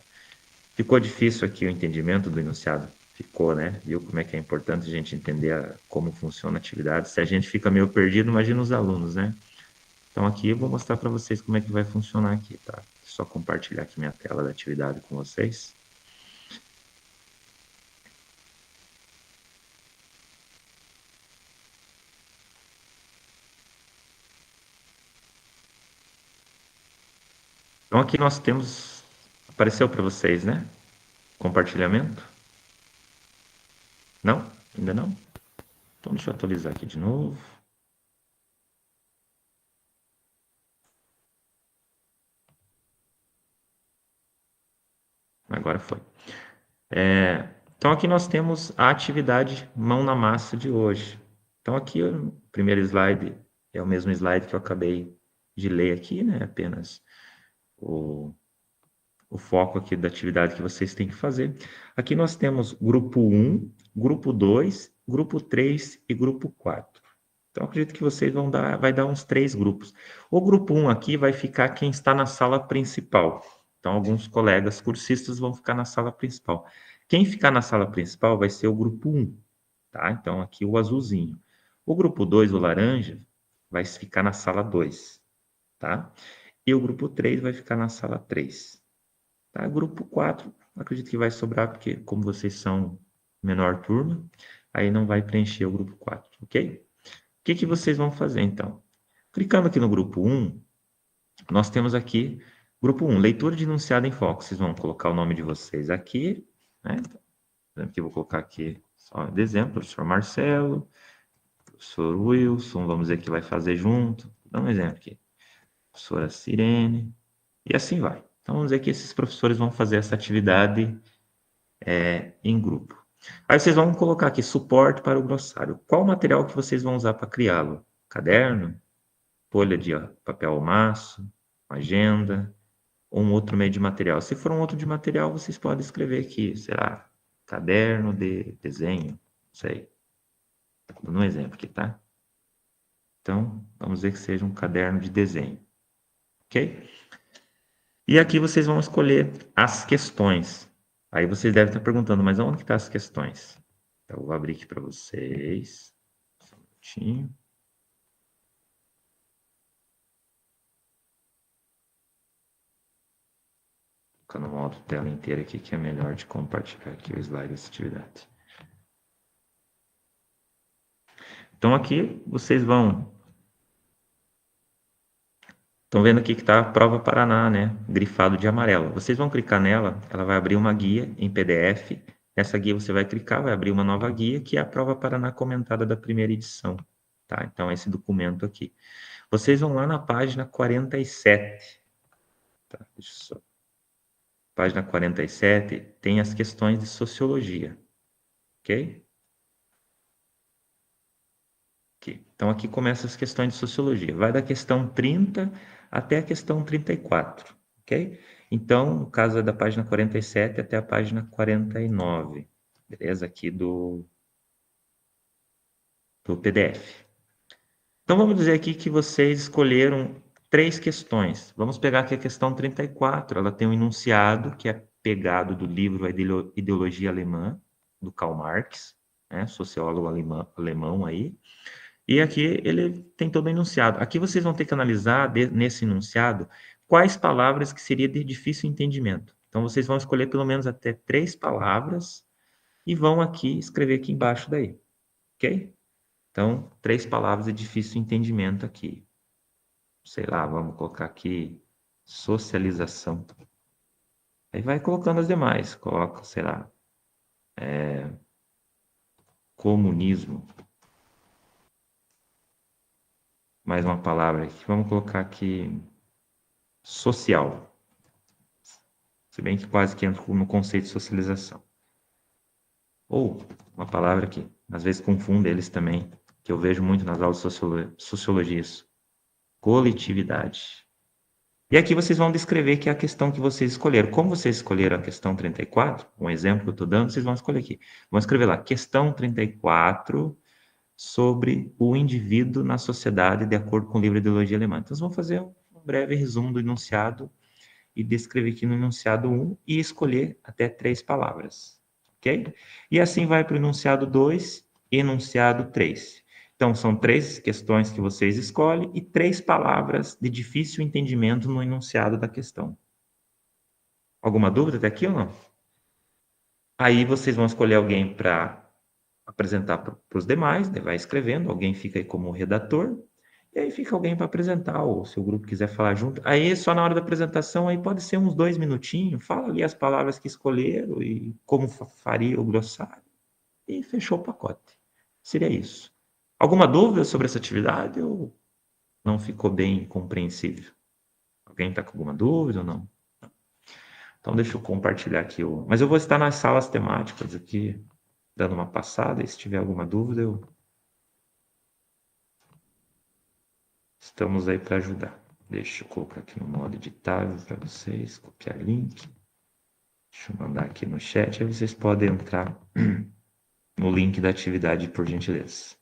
Ficou difícil aqui o entendimento do enunciado? Ficou, né? Viu como é que é importante a gente entender como funciona a atividade? Se a gente fica meio perdido, imagina os alunos, né? Então aqui eu vou mostrar para vocês como é que vai funcionar aqui, tá? Só compartilhar aqui minha tela da atividade com vocês. Então aqui nós temos, apareceu para vocês, né? Compartilhamento? Não? Ainda não? Então deixa eu atualizar aqui de novo. Agora foi. Então aqui nós temos a atividade mão na massa de hoje. Então aqui o primeiro slide é o mesmo slide que eu acabei de ler aqui, né? Apenas o foco aqui da atividade que vocês têm que fazer. Aqui nós temos grupo 1, grupo 2, grupo 3 e grupo 4. Então, acredito que vocês vai dar uns 3 grupos. O grupo 1 aqui vai ficar quem está na sala principal. Então, alguns colegas cursistas vão ficar na sala principal. Quem ficar na sala principal vai ser o grupo 1, tá? Então, aqui o azulzinho. O grupo 2, o laranja, vai ficar na sala 2, tá? E o grupo 3 vai ficar na sala 3. Tá? Grupo 4, acredito que vai sobrar, porque como vocês são menor turma, aí não vai preencher o grupo 4, ok? O que vocês vão fazer, então? Clicando aqui no grupo 1, nós temos aqui, grupo 1, leitura de enunciado em foco. Vocês vão colocar o nome de vocês aqui, né? Aqui eu vou colocar aqui, só de exemplo, professor Marcelo, professor Wilson, vamos dizer que vai fazer junto. Vou dar um exemplo aqui. Professora Sirene, e assim vai. Então, vamos dizer que esses professores vão fazer essa atividade em grupo. Aí vocês vão colocar aqui suporte para o glossário. Qual material que vocês vão usar para criá-lo? Caderno, folha de papel ao maço, agenda, ou um outro meio de material. Se for um outro de material, vocês podem escrever aqui, será caderno de desenho, não sei. Estou dando um exemplo aqui, tá? Então, vamos dizer que seja um caderno de desenho. Ok? E aqui vocês vão escolher as questões. Aí vocês devem estar perguntando, mas onde que estão as questões? Então, eu vou abrir aqui para vocês. Só um minutinho. Vou colocar no modo tela inteira aqui, que é melhor de compartilhar aqui o slide dessa atividade. Então, aqui vocês vão... Estão vendo aqui que está a Prova Paraná, né? Grifado de amarelo. Vocês vão clicar nela, ela vai abrir uma guia em PDF. Nessa guia você vai clicar, vai abrir uma nova guia, que é a Prova Paraná comentada da primeira edição. tá? Então, esse documento aqui. Vocês vão lá na página 47. Tá? Deixa eu só. Página 47 tem as questões de sociologia, ok? Aqui. Então, aqui começa as questões de sociologia. Vai da questão 30 até a questão 34, ok? Então, no caso é da página 47 até a página 49, beleza? Aqui do PDF. Então, vamos dizer aqui que vocês escolheram 3 questões. Vamos pegar aqui a questão 34. Ela tem um enunciado que é pegado do livro A Ideologia Alemã, do Karl Marx, né? Sociólogo alemão aí. E aqui ele tem todo o enunciado. Aqui vocês vão ter que analisar, nesse enunciado, quais palavras que seria de difícil entendimento. Então, vocês vão escolher pelo menos até 3 palavras e vão aqui escrever aqui embaixo daí, ok? Então, 3 palavras de difícil entendimento aqui. Sei lá, vamos colocar aqui socialização. Aí vai colocando as demais. Coloca, sei lá, comunismo. Mais uma palavra aqui. Vamos colocar aqui social. Se bem que quase que entra no conceito de socialização. Ou uma palavra que às vezes confunde eles também, que eu vejo muito nas aulas de sociologia. Coletividade. E aqui vocês vão descrever que é a questão que vocês escolheram. Como vocês escolheram a questão 34, um exemplo que eu estou dando, vocês vão escolher aqui. Vão escrever lá, questão 34 sobre o indivíduo na sociedade de acordo com o livro Ideologia Alemã. Então, vocês vão fazer um breve resumo do enunciado e descrever aqui no enunciado 1 e escolher até 3 palavras, ok? E assim vai para o enunciado 2 e enunciado 3. Então, são 3 questões que vocês escolhem e 3 palavras de difícil entendimento no enunciado da questão. Alguma dúvida até aqui ou não? Aí vocês vão escolher alguém para apresentar para os demais, né? Vai escrevendo, alguém fica aí como redator, e aí fica alguém para apresentar, ou se o grupo quiser falar junto. Aí, só na hora da apresentação, aí pode ser uns 2 minutinhos, fala ali as palavras que escolheram e como faria o glossário, e fechou o pacote. Seria isso. Alguma dúvida sobre essa atividade ou não ficou bem compreensível? Alguém está com alguma dúvida ou não? Então, deixa eu compartilhar aqui. Mas eu vou estar nas salas temáticas aqui, dando uma passada, e se tiver alguma dúvida, estamos aí para ajudar. Deixa eu colocar aqui no modo editável para vocês, copiar link. Deixa eu mandar aqui no chat, aí vocês podem entrar no link da atividade, por gentileza.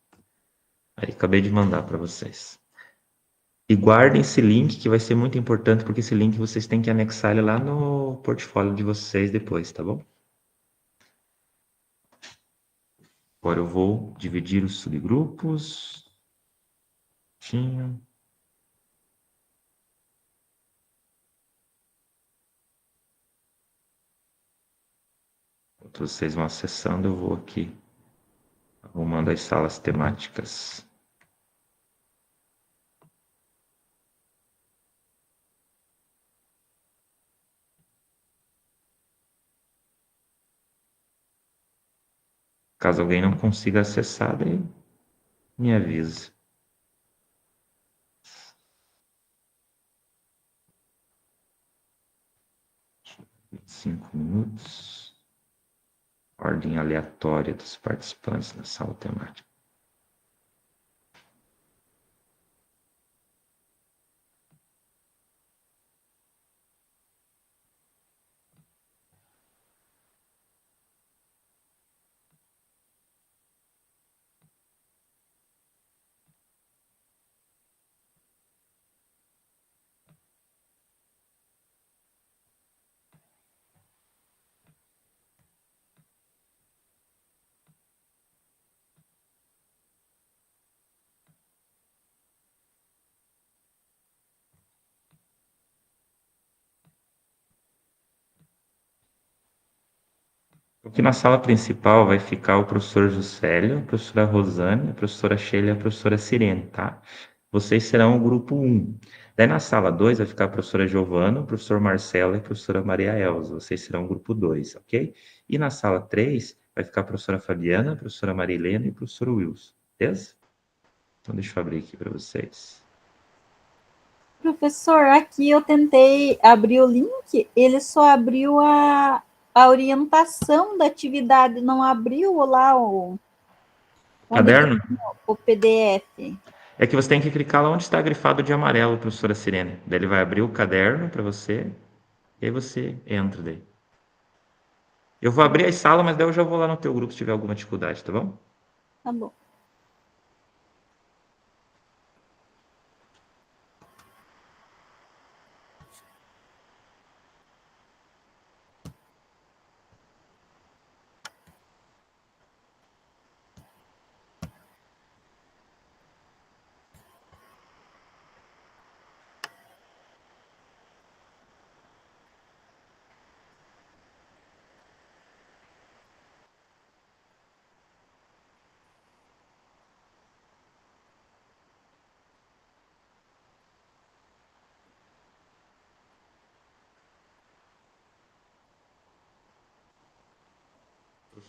Aí, acabei de mandar para vocês. E guardem esse link, que vai ser muito importante, porque esse link vocês têm que anexar ele lá no portfólio de vocês depois, tá bom? Agora eu vou dividir os subgrupos. Tinha. Enquanto vocês vão acessando, eu vou aqui arrumando as salas temáticas. Caso alguém não consiga acessar, daí me avisa. 5 minutos. Ordem aleatória dos participantes na sala temática. Aqui na sala principal vai ficar o professor Juscelio, a professora Rosane, a professora Sheila e a professora Sirene, tá? Vocês serão o grupo 1. Daí na sala 2 vai ficar a professora Giovana, o professor Marcelo e a professora Maria Elza. Vocês serão o grupo 2, ok? E na sala 3 vai ficar a professora Fabiana, a professora Marilena e o professor Wilson, beleza? Então, deixa eu abrir aqui para vocês. Professor, aqui eu tentei abrir o link, ele só abriu a orientação da atividade, não abriu lá onde Caderno? o PDF. É que você tem que clicar lá onde está grifado de amarelo, professora Sirene. Daí ele vai abrir o caderno para você, e aí você entra daí. Eu vou abrir as salas, mas daí eu já vou lá no teu grupo se tiver alguma dificuldade, tá bom? Tá bom.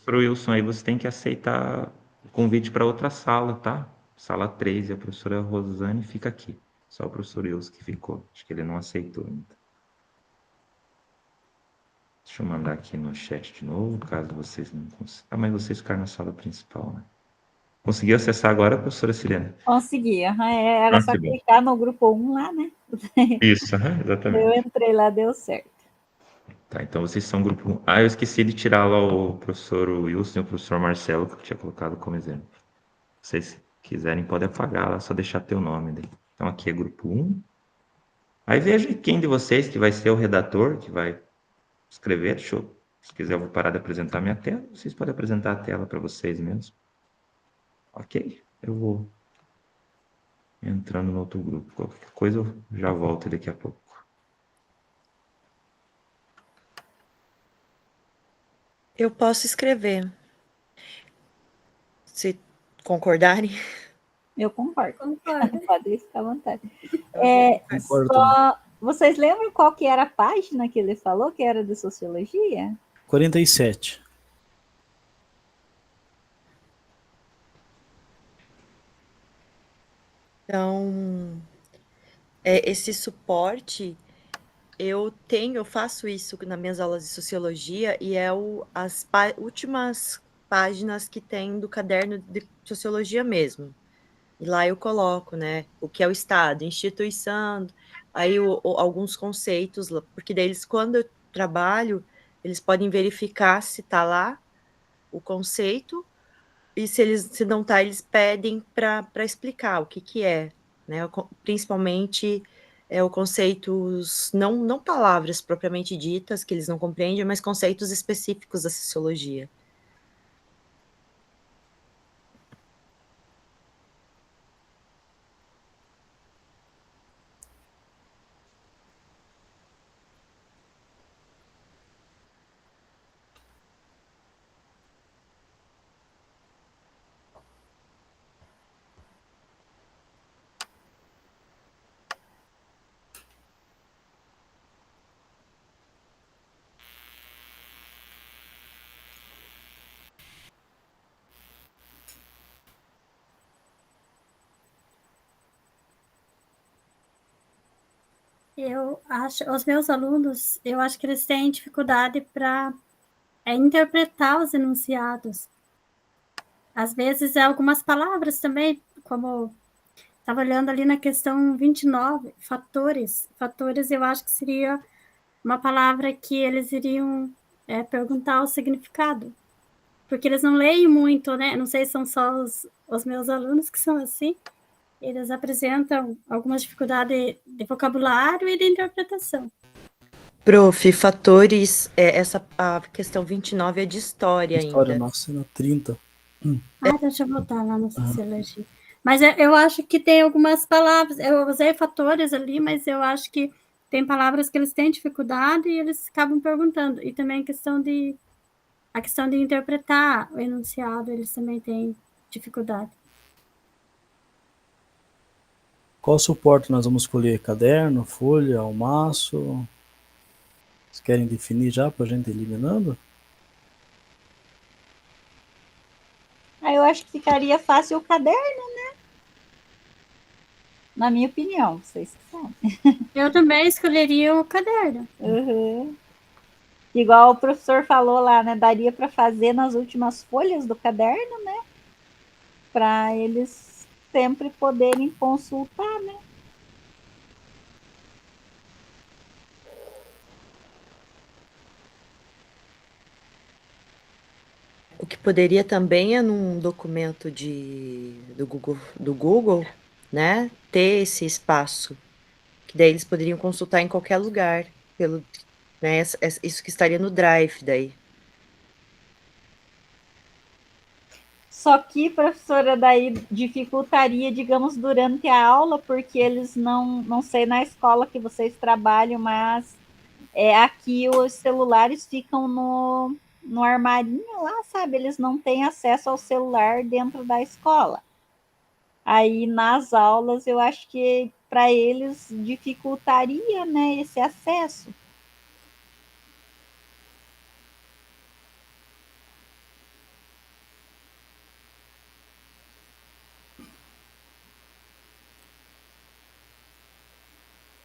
Professor Wilson, aí você tem que aceitar o convite para outra sala, tá? Sala 3, e a professora Rosane fica aqui. Só o professor Wilson que ficou. Acho que ele não aceitou ainda. Deixa eu mandar aqui no chat de novo, caso vocês não consigam. Ah, mas vocês ficaram na sala principal, né? Conseguiu acessar agora, professora Sirene? Consegui, era Ah, só que bom. clicar no grupo 1 lá, né? Isso, Eu exatamente. entrei lá, deu certo. Tá, então vocês são grupo 1. Ah, eu esqueci de tirar lá o professor Wilson e o professor Marcelo, que eu tinha colocado como exemplo. Se vocês quiserem, podem apagar lá, só deixar teu nome daí. Então aqui é grupo 1. Aí veja quem de vocês que vai ser o redator, que vai escrever. Se quiser, eu vou parar de apresentar minha tela. Vocês podem apresentar a tela para vocês mesmos. Ok, eu vou entrando no outro grupo. Qualquer coisa eu já volto daqui a pouco. Eu posso escrever, se concordarem. Eu concordo. Concordo. Pode ficar à vontade. Concordo também. Vocês lembram qual que era a página que ele falou, que era de sociologia? 47. Então, esse suporte, eu faço isso nas minhas aulas de sociologia e é as últimas páginas que tem do caderno de sociologia mesmo. E lá eu coloco, né, o que é o Estado, instituição, aí alguns conceitos, porque deles, quando eu trabalho, eles podem verificar se está lá o conceito, e se não está, eles pedem para explicar o que é, né? Principalmente o conceitos, não palavras propriamente ditas, que eles não compreendem, mas conceitos específicos da sociologia. Eu acho, os meus alunos, eu acho que eles têm dificuldade para interpretar os enunciados. Às vezes, algumas palavras também, como estava olhando ali na questão 29, fatores. Fatores, eu acho que seria uma palavra que eles iriam perguntar o significado. Porque eles não leem muito, né? Não sei se são só os meus alunos que são assim. Eles apresentam algumas dificuldades de vocabulário e de interpretação. Prof, fatores, a questão 29 é de história História ainda. nossa, na 30. Deixa eu voltar lá na sociologia. Mas eu acho que tem algumas palavras, eu usei fatores ali, mas eu acho que tem palavras que eles têm dificuldade e eles acabam perguntando. E também a questão de interpretar o enunciado, eles também têm dificuldade. Qual suporte nós vamos escolher? Caderno, folha, almaço? Vocês querem definir já para a gente ir eliminando? Eu acho que ficaria fácil o caderno. Na minha opinião, vocês que sabem. Eu também escolheria o caderno. Uhum. Igual o professor falou lá, né? Daria para fazer nas últimas folhas do caderno, né? Para eles sempre poderem consultar, né? O que poderia também é num documento do Google, né? Ter esse espaço, que daí eles poderiam consultar em qualquer lugar, pelo, né? Isso que estaria no Drive daí. Só que, professora, daí dificultaria, digamos, durante a aula, porque eles não sei na escola que vocês trabalham, mas aqui os celulares ficam no armarinho lá, sabe? Eles não têm acesso ao celular dentro da escola. Aí nas aulas eu acho que para eles dificultaria, né, esse acesso.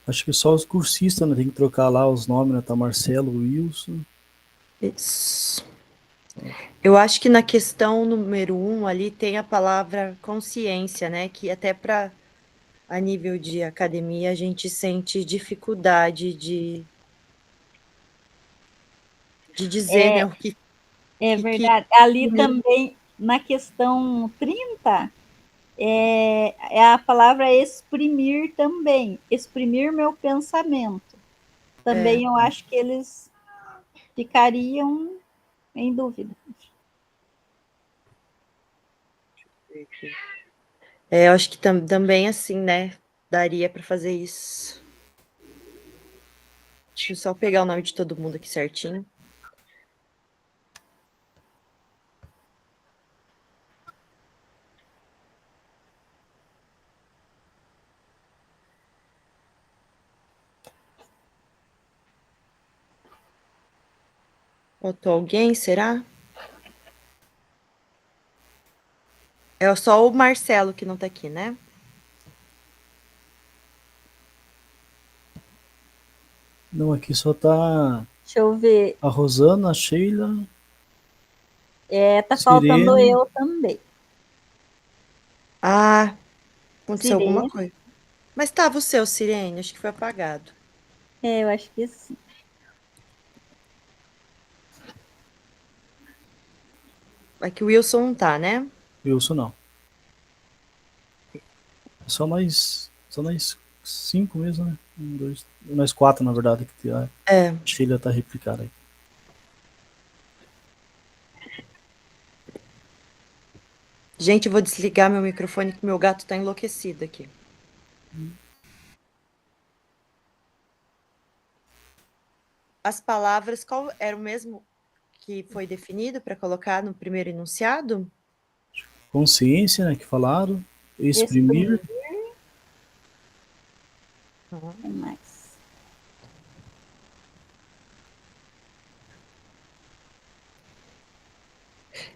Acho que só os cursistas, né? Tem que trocar lá os nomes, né? Tá Marcelo, Wilson. Isso. Eu acho que na questão número 1 ali tem a palavra consciência, né? Que até para a nível de academia a gente sente dificuldade de dizer, né? O que, É que verdade. Ali também, na questão 30 é a palavra exprimir também. Exprimir meu pensamento. Também eu acho que eles ficariam em dúvida. eu acho que também assim, né? Daria para fazer isso. Deixa eu só pegar o nome de todo mundo aqui certinho. Faltou alguém, será? É só o Marcelo que não tá aqui, né? Não, aqui só tá Deixa eu ver. a Rosana, a Sheila, Tá faltando Sirene. eu também. Ah, aconteceu alguma Sirene. coisa. Mas tava o seu, Sirene, acho que foi apagado. Eu acho que sim. É que o Wilson não tá, né? Wilson não. Só nós 5 mesmo, né? Um, dois, nós 4, na verdade, que a É. Sheila tá replicada aí. Gente, eu vou desligar meu microfone que meu gato tá enlouquecido aqui. As palavras, qual era o mesmo que foi definido para colocar no primeiro enunciado? Consciência, né? Que falaram. Exprimir. Que mais?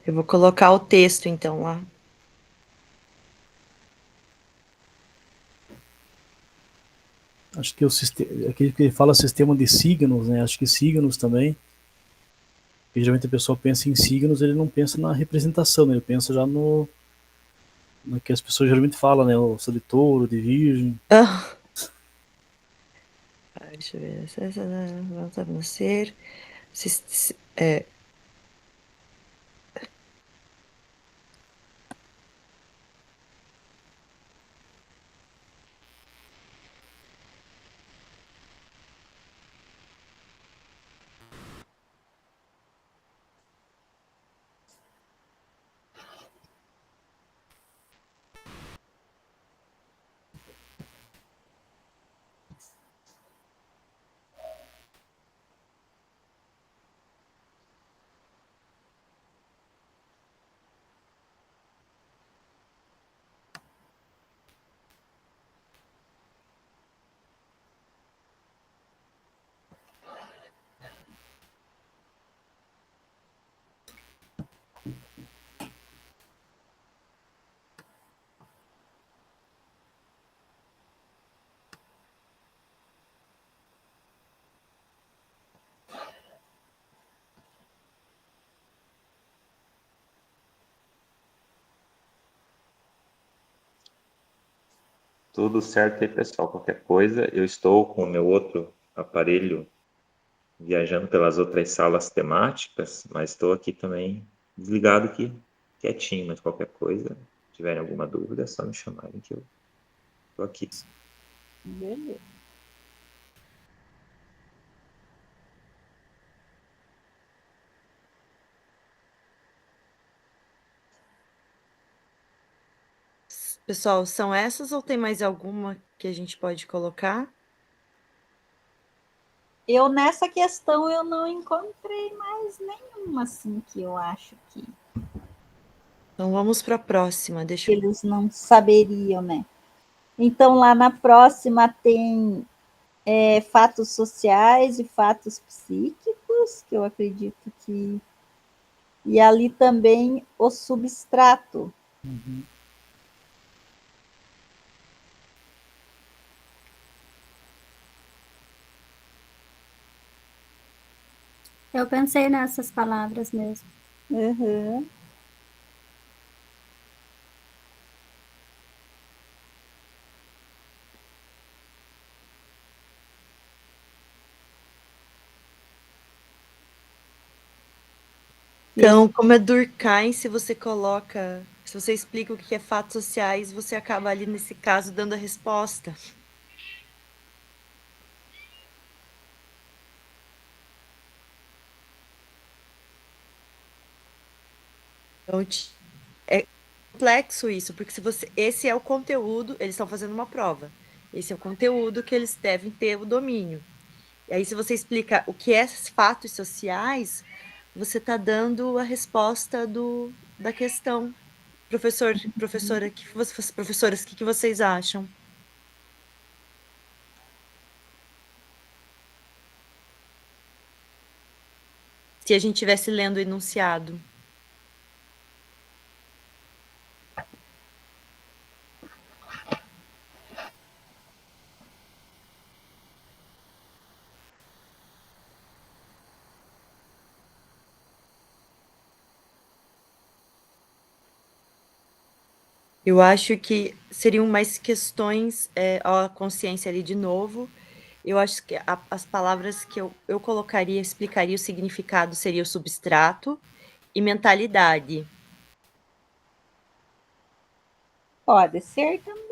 Eu vou colocar o texto, então, lá. Acho que aquele que fala sistema de signos, né? Acho que signos também. Porque geralmente a pessoa pensa em signos, ele não pensa na representação, né? Ele pensa já no que as pessoas geralmente falam, né? O sou de touro, de virgem. Ah. Deixa eu ver. Vamos nascer. Tudo certo aí, pessoal. Qualquer coisa, eu estou com o meu outro aparelho viajando pelas outras salas temáticas, mas estou aqui também desligado aqui, quietinho, mas qualquer coisa, se tiverem alguma dúvida, é só me chamarem que eu estou aqui. Beleza. Pessoal, são essas ou tem mais alguma que a gente pode colocar? Eu, nessa questão, eu não encontrei mais nenhuma, assim, que eu acho que Então vamos para a próxima. Deixa eu... eles não saberiam, né? Então, lá na próxima tem fatos sociais e fatos psíquicos, que eu acredito que... E ali também o substrato. Eu pensei nessas palavras mesmo. Uhum. Então, como é Durkheim, se você coloca, se você explica o que é fatos sociais, você acaba ali, nesse caso, dando a resposta. Então, é complexo isso, porque se você, esse é o conteúdo, eles estão fazendo uma prova. Esse é o conteúdo que eles devem ter o domínio. E aí, se você explica o que é fatos sociais, você está dando a resposta da questão. Professoras, o que vocês acham? Se a gente estivesse lendo o enunciado. Eu acho que seriam mais questões, a consciência ali de novo. Eu acho que as palavras que eu colocaria, explicaria o significado, seria o substrato e mentalidade. Pode ser também.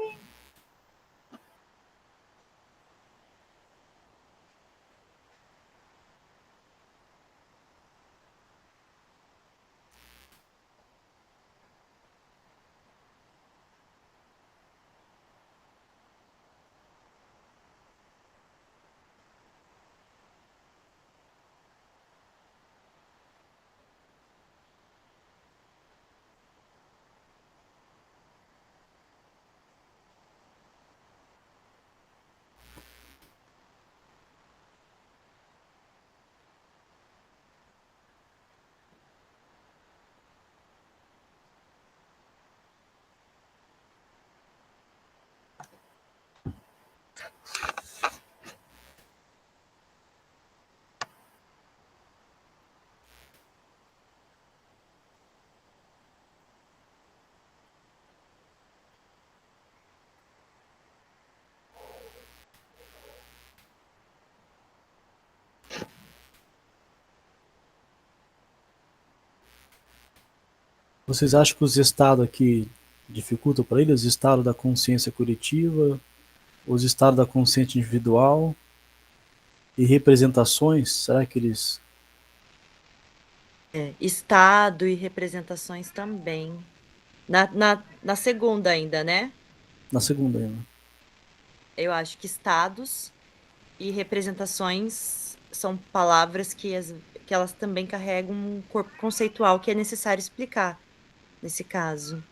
Vocês acham que os estados aqui dificultam para eles? Os estados da consciência coletiva, os estados da consciência individual e representações? Será que eles... Estado e representações também. Na segunda ainda, né? Na segunda ainda. Eu acho que estados e representações são palavras que elas também carregam um corpo conceitual que é necessário explicar nesse caso.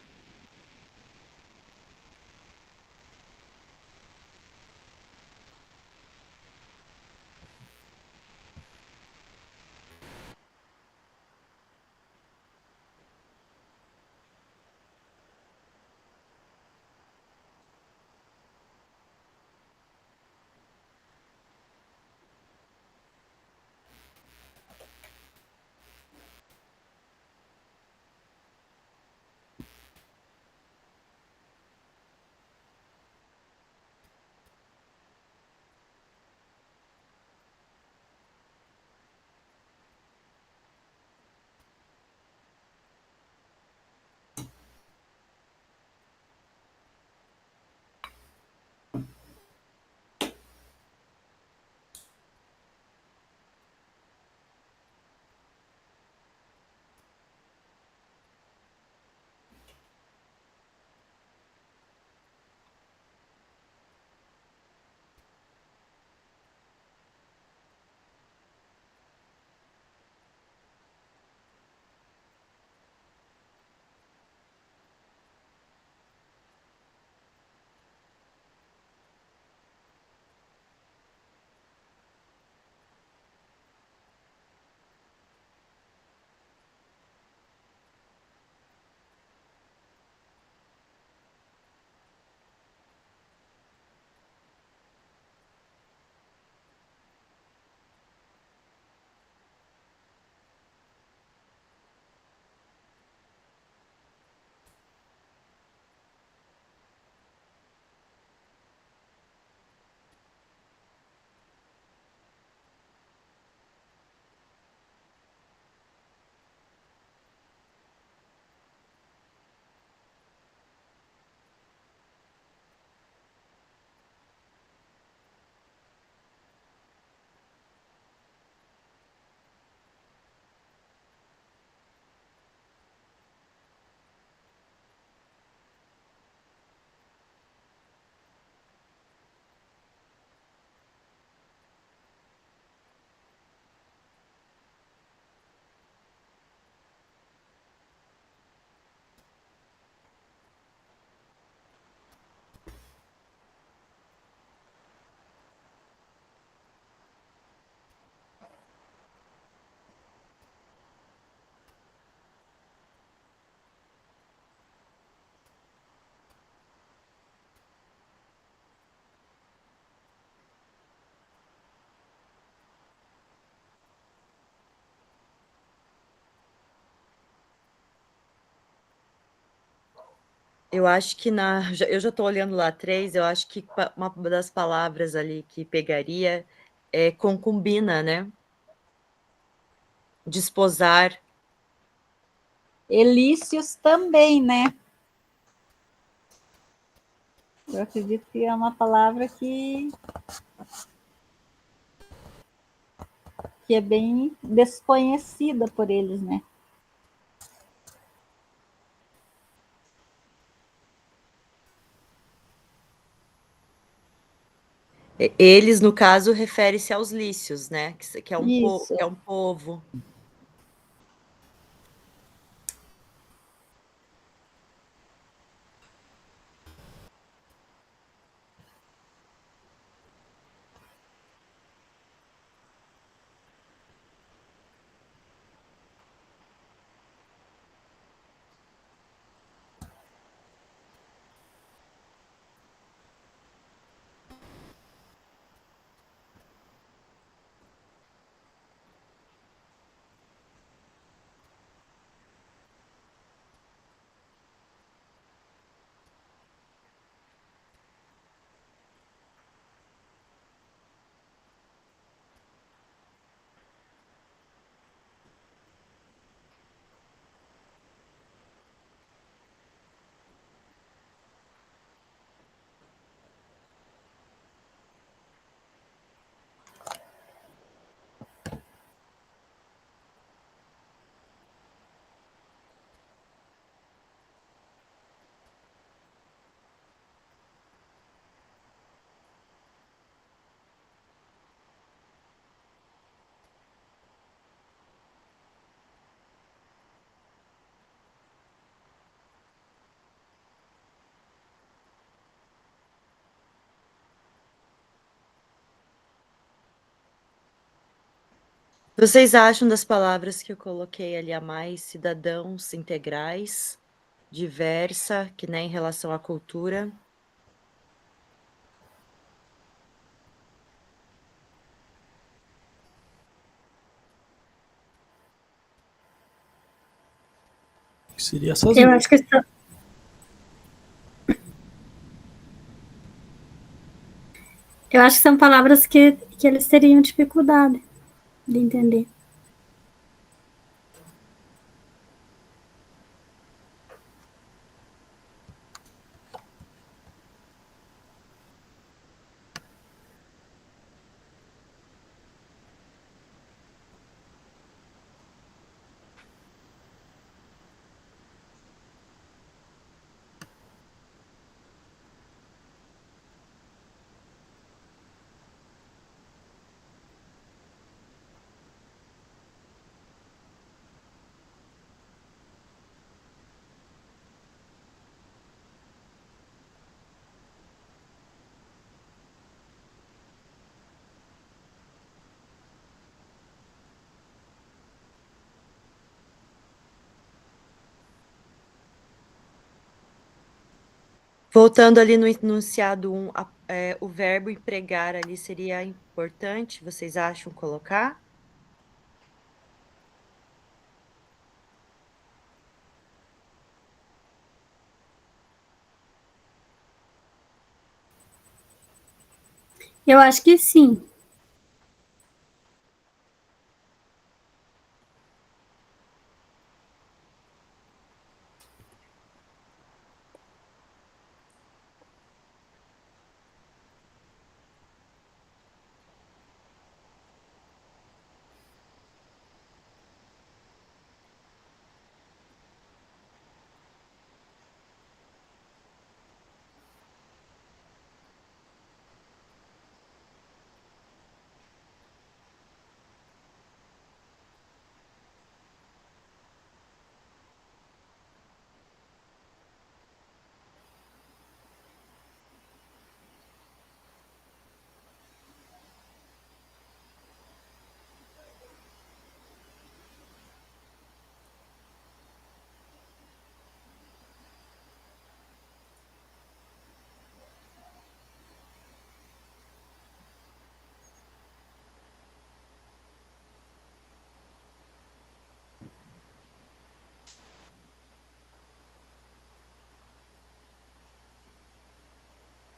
Eu acho que eu já estou olhando lá 3, eu acho que uma das palavras ali que pegaria é concubina, né? Desposar. Elícios também, né? Eu acredito que é uma palavra que é bem desconhecida por eles, né? Eles, no caso, refere-se aos lícios, né? Que é Isso. que é um povo. Vocês acham das palavras que eu coloquei ali a mais, cidadãos integrais, diversa, que nem em relação à cultura? Que seria essas Eu duas. acho que eu acho que são palavras que eles teriam dificuldade de entender. Voltando ali no enunciado 1, o verbo empregar ali seria importante, vocês acham colocar? Eu acho que sim.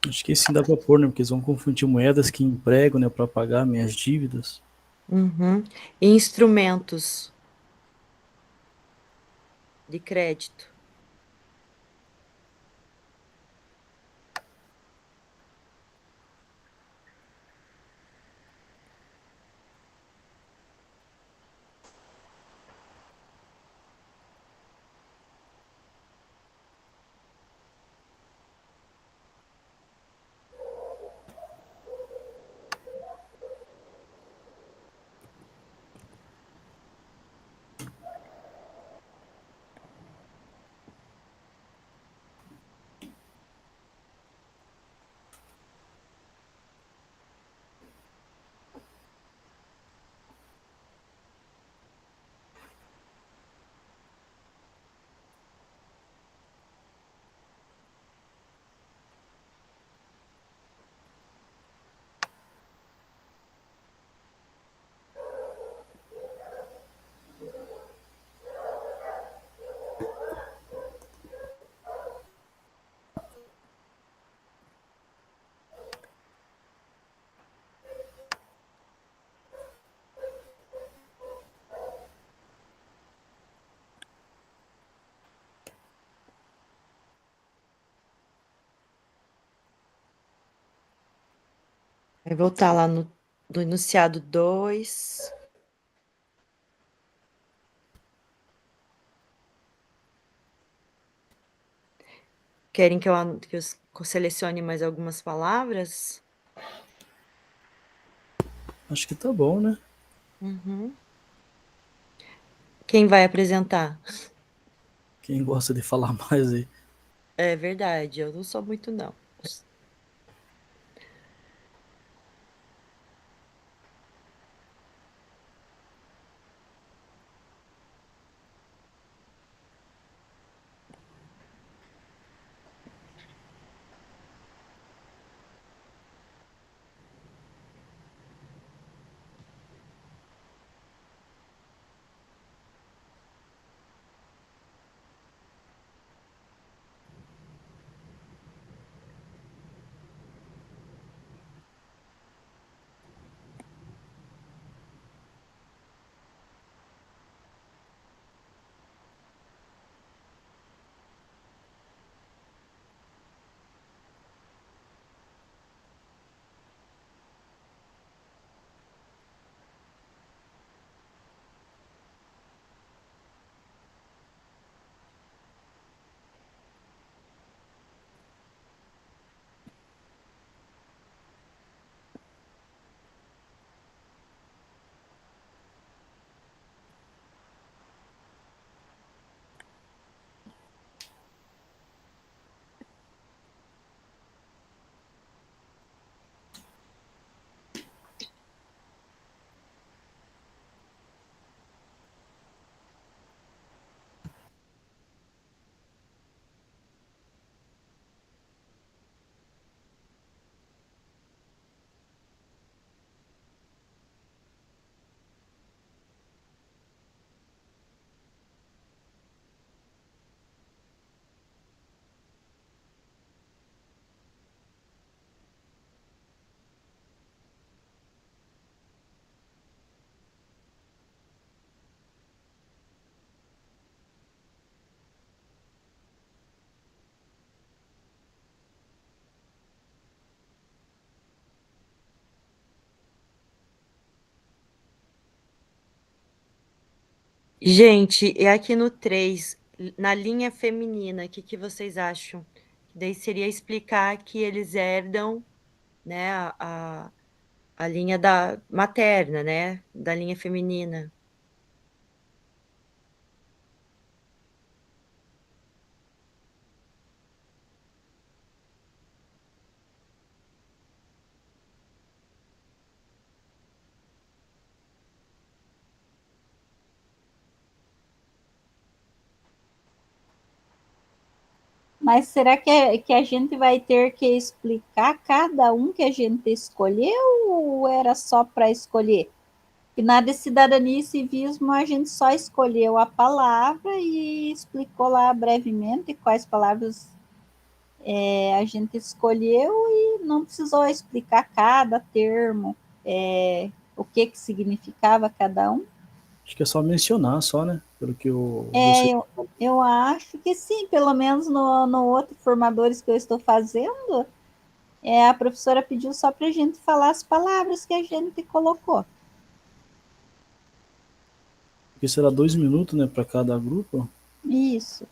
Acho que sim dá para pôr, né? Porque eles vão confundir moedas que emprego, né, para pagar minhas dívidas. Uhum. E instrumentos de crédito. Vai voltar lá no enunciado 2. Querem que eu selecione mais algumas palavras? Acho que tá bom, né? Uhum. Quem vai apresentar? Quem gosta de falar mais aí. É verdade, eu não sou muito, não. Gente, e aqui no 3, na linha feminina, o que vocês acham? Daí seria explicar que eles herdam, né, a linha da materna, né, da linha feminina. Mas será que a gente vai ter que explicar cada um que a gente escolheu ou era só para escolher? Que na de cidadania e civismo a gente só escolheu a palavra e explicou lá brevemente quais palavras a gente escolheu e não precisou explicar cada termo, o que significava cada um. Acho que é só mencionar, só, né? Pelo que É, eu acho que sim, pelo menos no outro Formadores que eu estou fazendo, a professora pediu só para a gente falar as palavras que a gente colocou. Porque será 2 minutos, né, para cada grupo. Isso.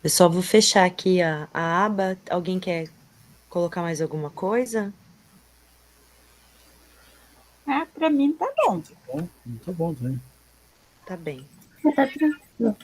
Pessoal, vou fechar aqui a aba. Alguém quer colocar mais alguma coisa? Para mim tá bom. Tá bom também. Tá bem. Tá tranquilo.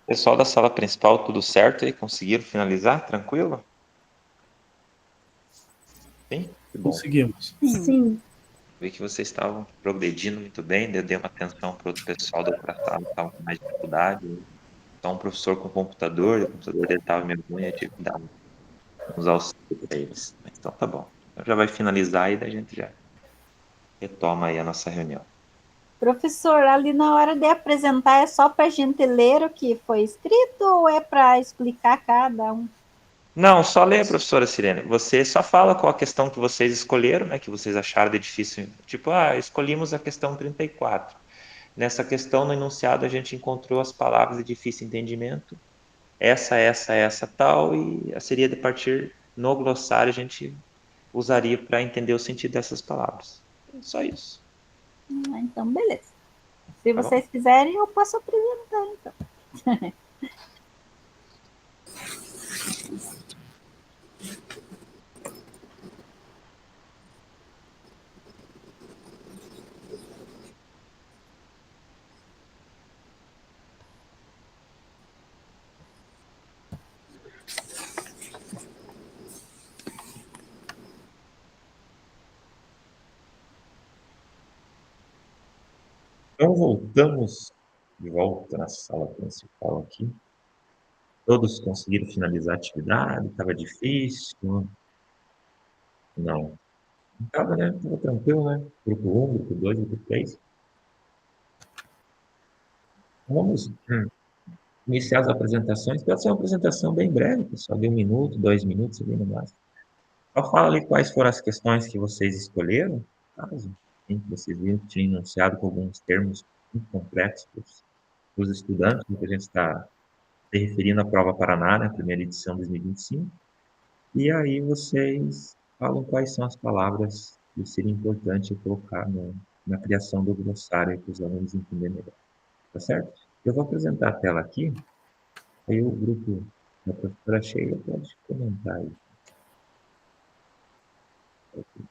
Pessoal da sala principal, tudo certo aí? Conseguiram finalizar? Tranquilo? Sim? Que bom. Conseguimos. Sim. Vi que vocês estavam progredindo muito bem, eu dei uma atenção para o pessoal da outra sala que estava com mais dificuldade. Só um professor com computador, e o computador dele estava meio ruim, eu tive que dar uns auxílios para eles. Então tá bom. Então já vai finalizar e daí a gente já retoma aí a nossa reunião. Professor, ali na hora de apresentar é só para a gente ler o que foi escrito ou é para explicar cada um? Não, só lê, professora Sirene. Você só fala qual a questão que vocês escolheram, né, que vocês acharam de difícil. Tipo, escolhemos a questão 34. Nessa questão, no enunciado, a gente encontrou as palavras de difícil entendimento. Essa, tal, e seria de partir no glossário, a gente usaria para entender o sentido dessas palavras. Só isso. Então, beleza. Se Tá vocês quiserem, eu posso apresentar, então. Então, voltamos de volta na sala principal aqui. Todos conseguiram finalizar a atividade? Estava difícil? Não. Estava, né? Estava tranquilo, né? Grupo 1, grupo 2, grupo 3. Vamos iniciar as apresentações. Pode ser uma apresentação bem breve, pessoal, de 1 minuto, 2 minutos, ali no máximo. Só fala ali quais foram as questões que vocês escolheram, caso vocês viram que tinha enunciado com alguns termos muito complexos para os estudantes, que a gente está se referindo à Prova Paraná, né, primeira edição 2025. E aí vocês falam quais são as palavras que seria importante colocar na criação do glossário para os alunos entenderem melhor. Tá certo? Eu vou apresentar a tela aqui, aí o grupo da professora Sheila pode comentar aí. Grupo.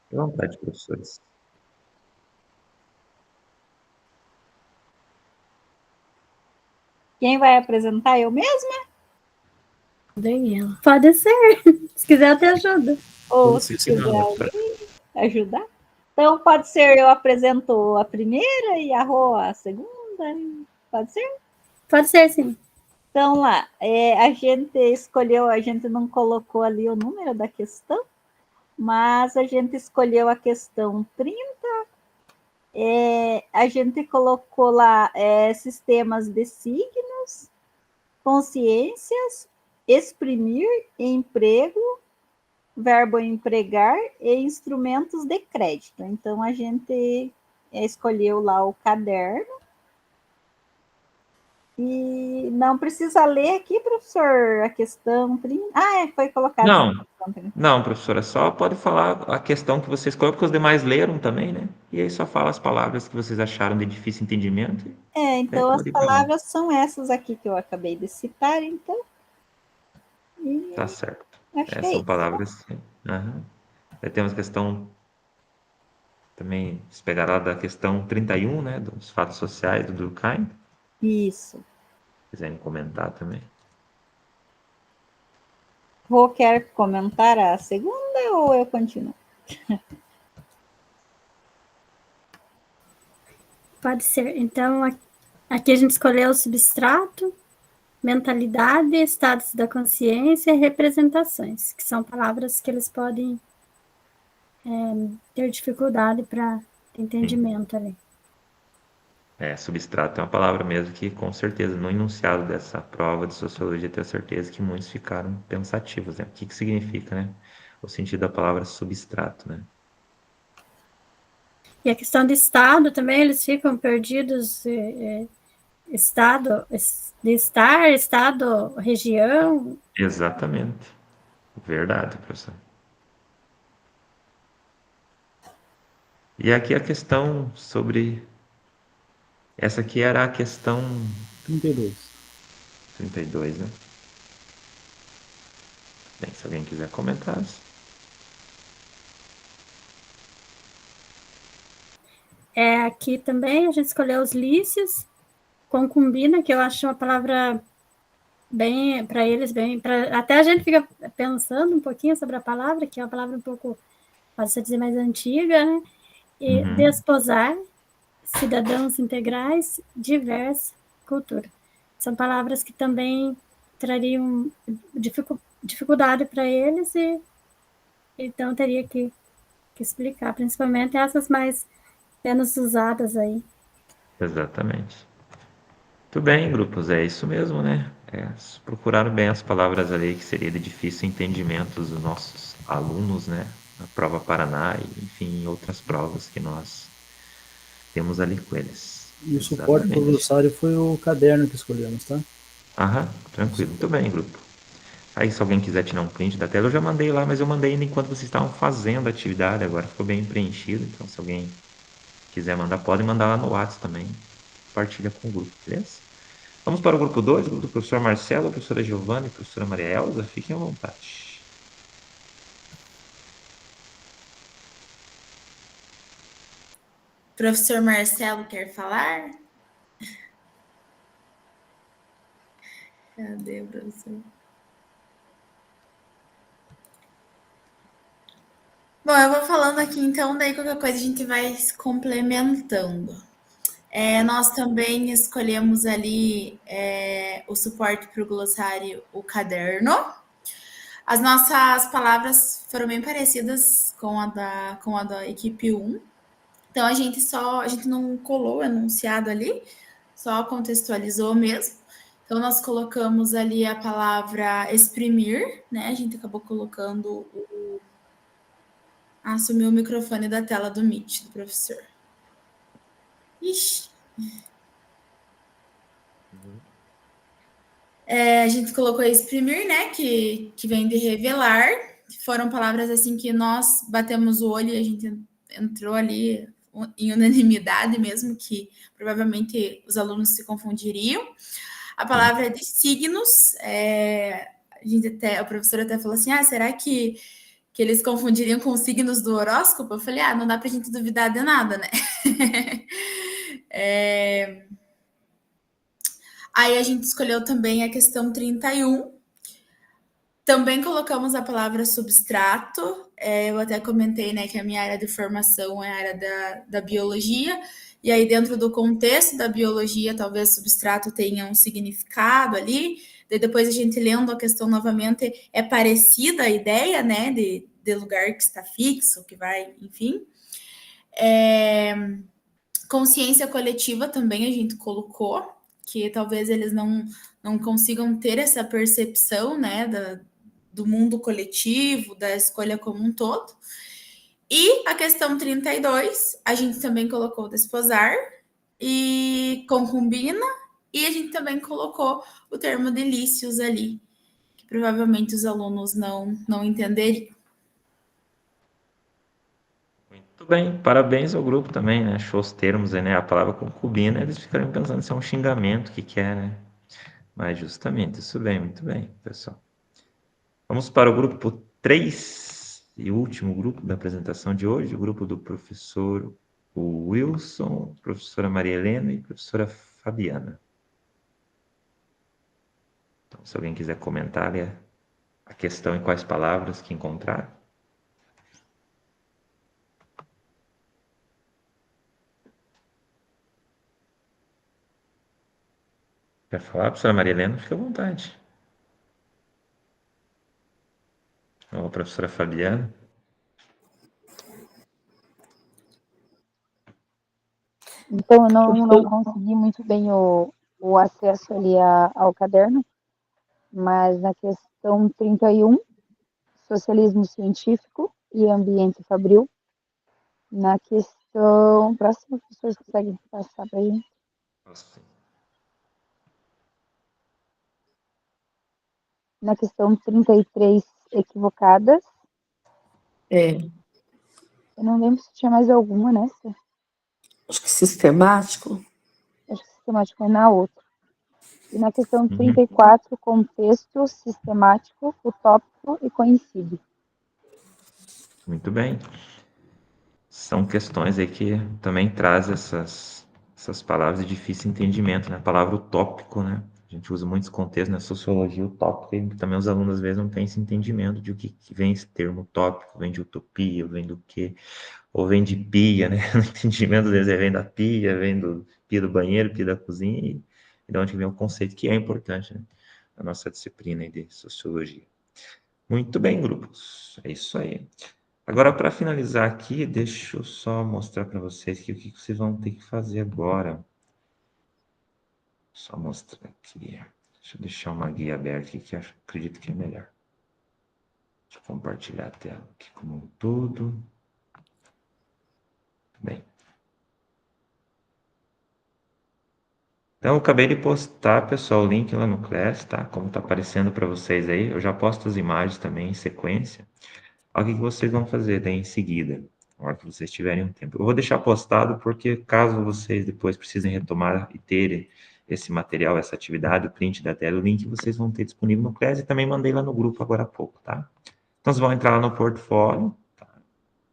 Fique à vontade, professores. Quem vai apresentar? Eu mesma? Daniela. Pode ser. Se quiser, eu te ajudo. Ou se quiser alguém ajudar? Então, pode ser eu apresento a primeira e a Rô a segunda? Pode ser? Pode ser, sim. Então, lá, a gente escolheu, a gente não colocou ali o número da questão, mas a gente escolheu a questão 30. A gente colocou lá sistemas de signos, consciências, exprimir, emprego, verbo empregar e instrumentos de crédito. Então, a gente escolheu lá o caderno. E não precisa ler aqui, professor, a questão 30. Foi colocado. Não, professora, só pode falar a questão que vocês colocam, porque os demais leram também, né? E aí só fala as palavras que vocês acharam de difícil entendimento. Então as palavras são essas aqui que eu acabei de citar, então. Tá certo. São palavras. Aí temos a questão também, se pegar lá da questão 31, né? Dos fatos sociais do Durkheim. Isso. Se quiserem comentar também. Rô quer comentar a segunda ou eu continuo? Pode ser. Então, aqui a gente escolheu o substrato, mentalidade, estados da consciência e representações, que são palavras que eles podem ter dificuldade para entendimento ali. Substrato é uma palavra mesmo que, com certeza, no enunciado dessa prova de sociologia, eu tenho certeza que muitos ficaram pensativos, né? O que significa, né? O sentido da palavra substrato, né? E a questão de estado também, eles ficam perdidos, estado, de estar, estado, região. Exatamente. Verdade, professor. E aqui a questão sobre... Essa aqui era a questão... 32. 32, né? Bem, se alguém quiser comentar. Aqui também a gente escolheu os lícios, concubina, que eu acho uma palavra bem, para eles, bem... até a gente fica pensando um pouquinho sobre a palavra, que é uma palavra um pouco, pode-se dizer, mais antiga, né? e desposar, cidadãos integrais, diversa, cultura. São palavras que também trariam dificuldade para eles e então teria que explicar, principalmente essas mais menos usadas aí. Exatamente. Muito bem, grupos, é isso mesmo, né? Procuraram bem as palavras ali que seria de difícil entendimento dos nossos alunos, né? Na prova Paraná e, enfim, em outras provas que nós temos ali com eles. E o suporte para o glossário foi o caderno que escolhemos, tá? Aham, tranquilo. Muito bem, grupo. Aí, se alguém quiser tirar um print da tela, eu já mandei lá, mas eu mandei ainda enquanto vocês estavam fazendo a atividade, agora ficou bem preenchido, então se alguém quiser mandar, pode mandar lá no WhatsApp também. Compartilha com o grupo, beleza? Vamos para o grupo 2, o grupo do professor Marcelo, a professora Giovana e a professora Maria Elza. Fiquem à vontade. Professor Marcelo quer falar? Cadê o professor? Bom, eu vou falando aqui então, daí qualquer coisa a gente vai se complementando. Nós também escolhemos ali o suporte para o glossário, o caderno. As nossas palavras foram bem parecidas com a da equipe 1. Então a gente não colou o enunciado ali, só contextualizou mesmo. Então nós colocamos ali a palavra exprimir, né? A gente acabou colocando assumiu o microfone da tela do Meet do professor. Ixi. A gente colocou exprimir, né? Que vem de revelar. Foram palavras assim que nós batemos o olho e a gente entrou ali em unanimidade mesmo, que provavelmente os alunos se confundiriam. A palavra de signos, o professor até falou assim, será que eles confundiriam com os signos do horóscopo? Eu falei, não dá pra gente duvidar de nada, né? Aí a gente escolheu também a questão 31. Também colocamos a palavra substrato. Eu até comentei, né, que a minha área de formação é a área da biologia. E aí, dentro do contexto da biologia, talvez substrato tenha um significado ali. Daí depois a gente lendo a questão novamente, é parecida a ideia, né, de lugar que está fixo, que vai, enfim. Consciência coletiva também a gente colocou, que talvez eles não consigam ter essa percepção, né, do mundo coletivo, da escolha como um todo. E a questão 32, a gente também colocou desposar e concubina, e a gente também colocou o termo delícios ali, que provavelmente os alunos não entenderiam. Muito bem, parabéns ao grupo também, né? Achou os termos aí, né? A palavra concubina, eles ficariam pensando se é um xingamento, o que é, né? Mas justamente, isso bem, muito bem, pessoal. Vamos para o grupo 3 e último grupo da apresentação de hoje, o grupo do professor Wilson, professora Maria Helena e professora Fabiana. Então, se alguém quiser comentar a questão e quais palavras que encontrar. Quer falar, professora Maria Helena? Fique à vontade. Ou a professora Fabiana. Então, eu não consegui muito bem o acesso ali ao caderno, mas na questão 31, socialismo científico e ambiente fabril. Na questão próxima, as pessoas conseguem passar para a gente? Na questão 33, equivocadas. Eu não lembro se tinha mais alguma nessa. Acho que sistemático. Acho que sistemático é na outra. E na questão 34, contexto, sistemático, utópico e conhecido. Muito bem. São questões aí que também trazem essas palavras de difícil entendimento, né? A palavra utópico, né? A gente usa muitos contextos na sociologia utópica e também os alunos às vezes não têm esse entendimento de o que vem esse termo utópico, vem de utopia, vem do quê. ou vem de pia, né? No entendimento deles, vem da pia, vem do pia do banheiro, pia da cozinha, e de onde vem o conceito que é importante, né? Na nossa disciplina de sociologia. Muito bem, grupos. É isso aí. Agora, para finalizar aqui, deixa eu só mostrar para vocês que o que vocês vão ter que fazer agora. Só mostrar aqui. Deixa eu deixar uma guia aberta aqui, que eu acredito que é melhor. Deixa eu compartilhar a tela aqui como um todo. Bem. Então, eu acabei de postar, pessoal, o link lá no Class, tá? Como tá aparecendo para vocês aí. Eu já posto as imagens também em sequência. Olha o que vocês vão fazer daí em seguida, na hora que vocês tiverem um tempo. Eu vou deixar postado porque caso vocês depois precisem retomar e terem esse material, essa atividade, o print da tela, o link vocês vão ter disponível no Class e também mandei lá no grupo agora há pouco, tá? Então, vocês vão entrar lá no portfólio, tá?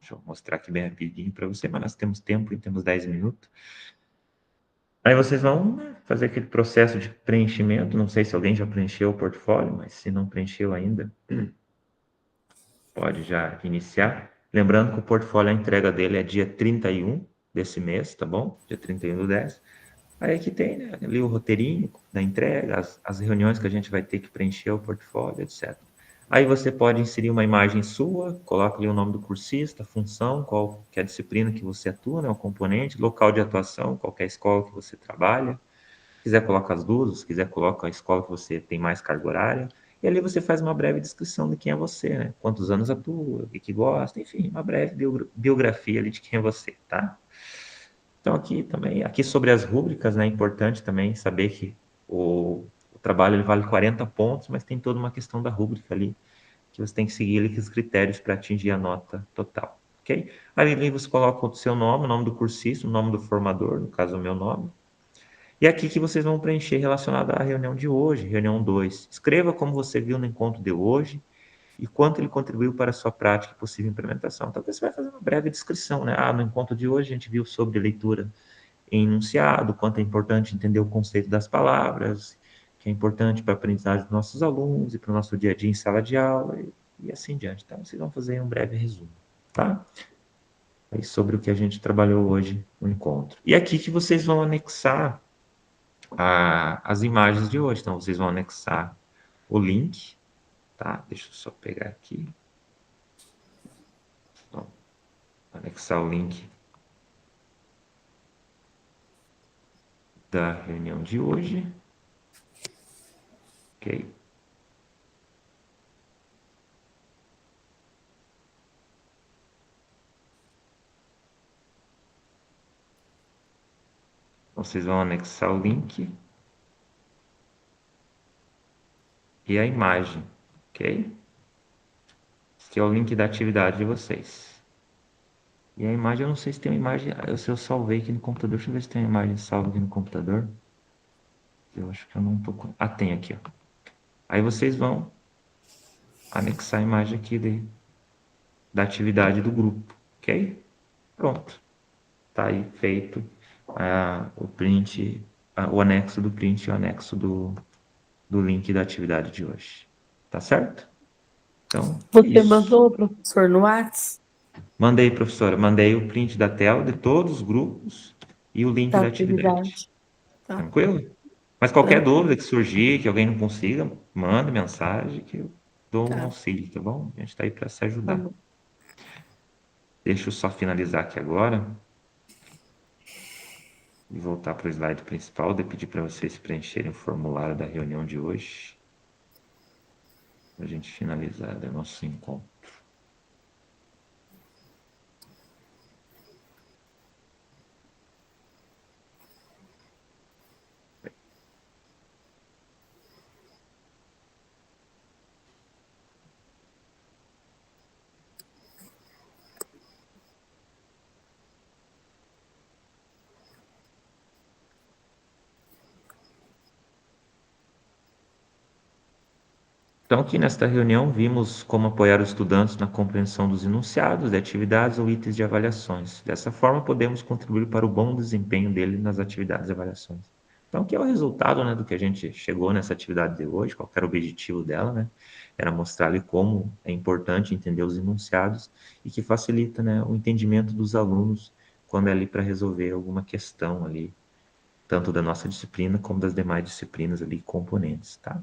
Deixa eu mostrar aqui bem rapidinho para você, mas nós temos tempo e temos 10 minutos. Aí vocês vão fazer aquele processo de preenchimento. Não sei se alguém já preencheu o portfólio, mas se não preencheu ainda, pode já iniciar. Lembrando que o portfólio, a entrega dele é dia 31 desse mês, tá bom? Dia 31 do 10. Aí aqui tem, né, ali o roteirinho da entrega, as reuniões que a gente vai ter que preencher o portfólio, etc. Aí você pode inserir uma imagem sua, coloca ali o nome do cursista, a função, qual que é a disciplina que você atua, né, o componente, local de atuação, qualquer escola que você trabalha. Se quiser, coloca as duas, se quiser, coloca a escola que você tem mais carga horária. E ali você faz uma breve descrição de quem é você, né? Quantos anos atua, o que gosta, enfim, uma breve biografia ali de quem é você, tá? Então, aqui também, aqui sobre as rúbricas, né, é importante também saber que o trabalho ele vale 40 pontos, mas tem toda uma questão da rúbrica ali, que você tem que seguir ali os critérios para atingir a nota total, ok? Ali você coloca o seu nome, o nome do cursista, o nome do formador, no caso o meu nome, e aqui que vocês vão preencher relacionado à reunião de hoje, reunião 2. Escreva como você viu no encontro de hoje e quanto ele contribuiu para a sua prática e possível implementação. Então, você vai fazer uma breve descrição, né? No encontro de hoje a gente viu sobre leitura em enunciado, quanto é importante entender o conceito das palavras, que é importante para a aprendizagem dos nossos alunos e para o nosso dia a dia em sala de aula e assim em diante. Então, vocês vão fazer um breve resumo, tá? Aí sobre o que a gente trabalhou hoje no encontro. E aqui que vocês vão anexar as imagens de hoje. Então, vocês vão anexar o link, tá? Deixa eu só pegar aqui. Então, anexar o link da reunião de hoje. Ok. Vocês vão anexar o link e a imagem, ok? Esse é o link da atividade de vocês. E a imagem, eu não sei se tem uma imagem, eu salvei aqui no computador, deixa eu ver se tem uma imagem salva aqui no computador. Eu acho que eu não tô com... Ah, tem aqui, ó. Aí vocês vão anexar a imagem aqui da atividade do grupo, ok? Pronto. Tá aí feito o print, o anexo do print e o anexo do link da atividade de hoje. Tá certo? Então, Você isso. mandou, professor, no WhatsApp? Mandei, professora. Mandei o print da tela de todos os grupos e o link da atividade. Tá. Tranquilo? Mas qualquer dúvida que surgir, que alguém não consiga, manda mensagem que eu dou um auxílio, tá bom? A gente está aí para se ajudar. Tá. Deixa eu só finalizar aqui agora. E voltar para o slide principal, de pedir para vocês preencherem o formulário da reunião de hoje. Para a gente finalizar o nosso encontro. Então, aqui nesta reunião, vimos como apoiar os estudantes na compreensão dos enunciados, de atividades ou itens de avaliações. Dessa forma, podemos contribuir para o bom desempenho dele nas atividades e avaliações. Então, aqui é o resultado, né, do que a gente chegou nessa atividade de hoje, qual era o objetivo dela, né? Era mostrar ali como é importante entender os enunciados e que facilita, né, o entendimento dos alunos quando é ali para resolver alguma questão ali, tanto da nossa disciplina como das demais disciplinas ali, componentes, tá?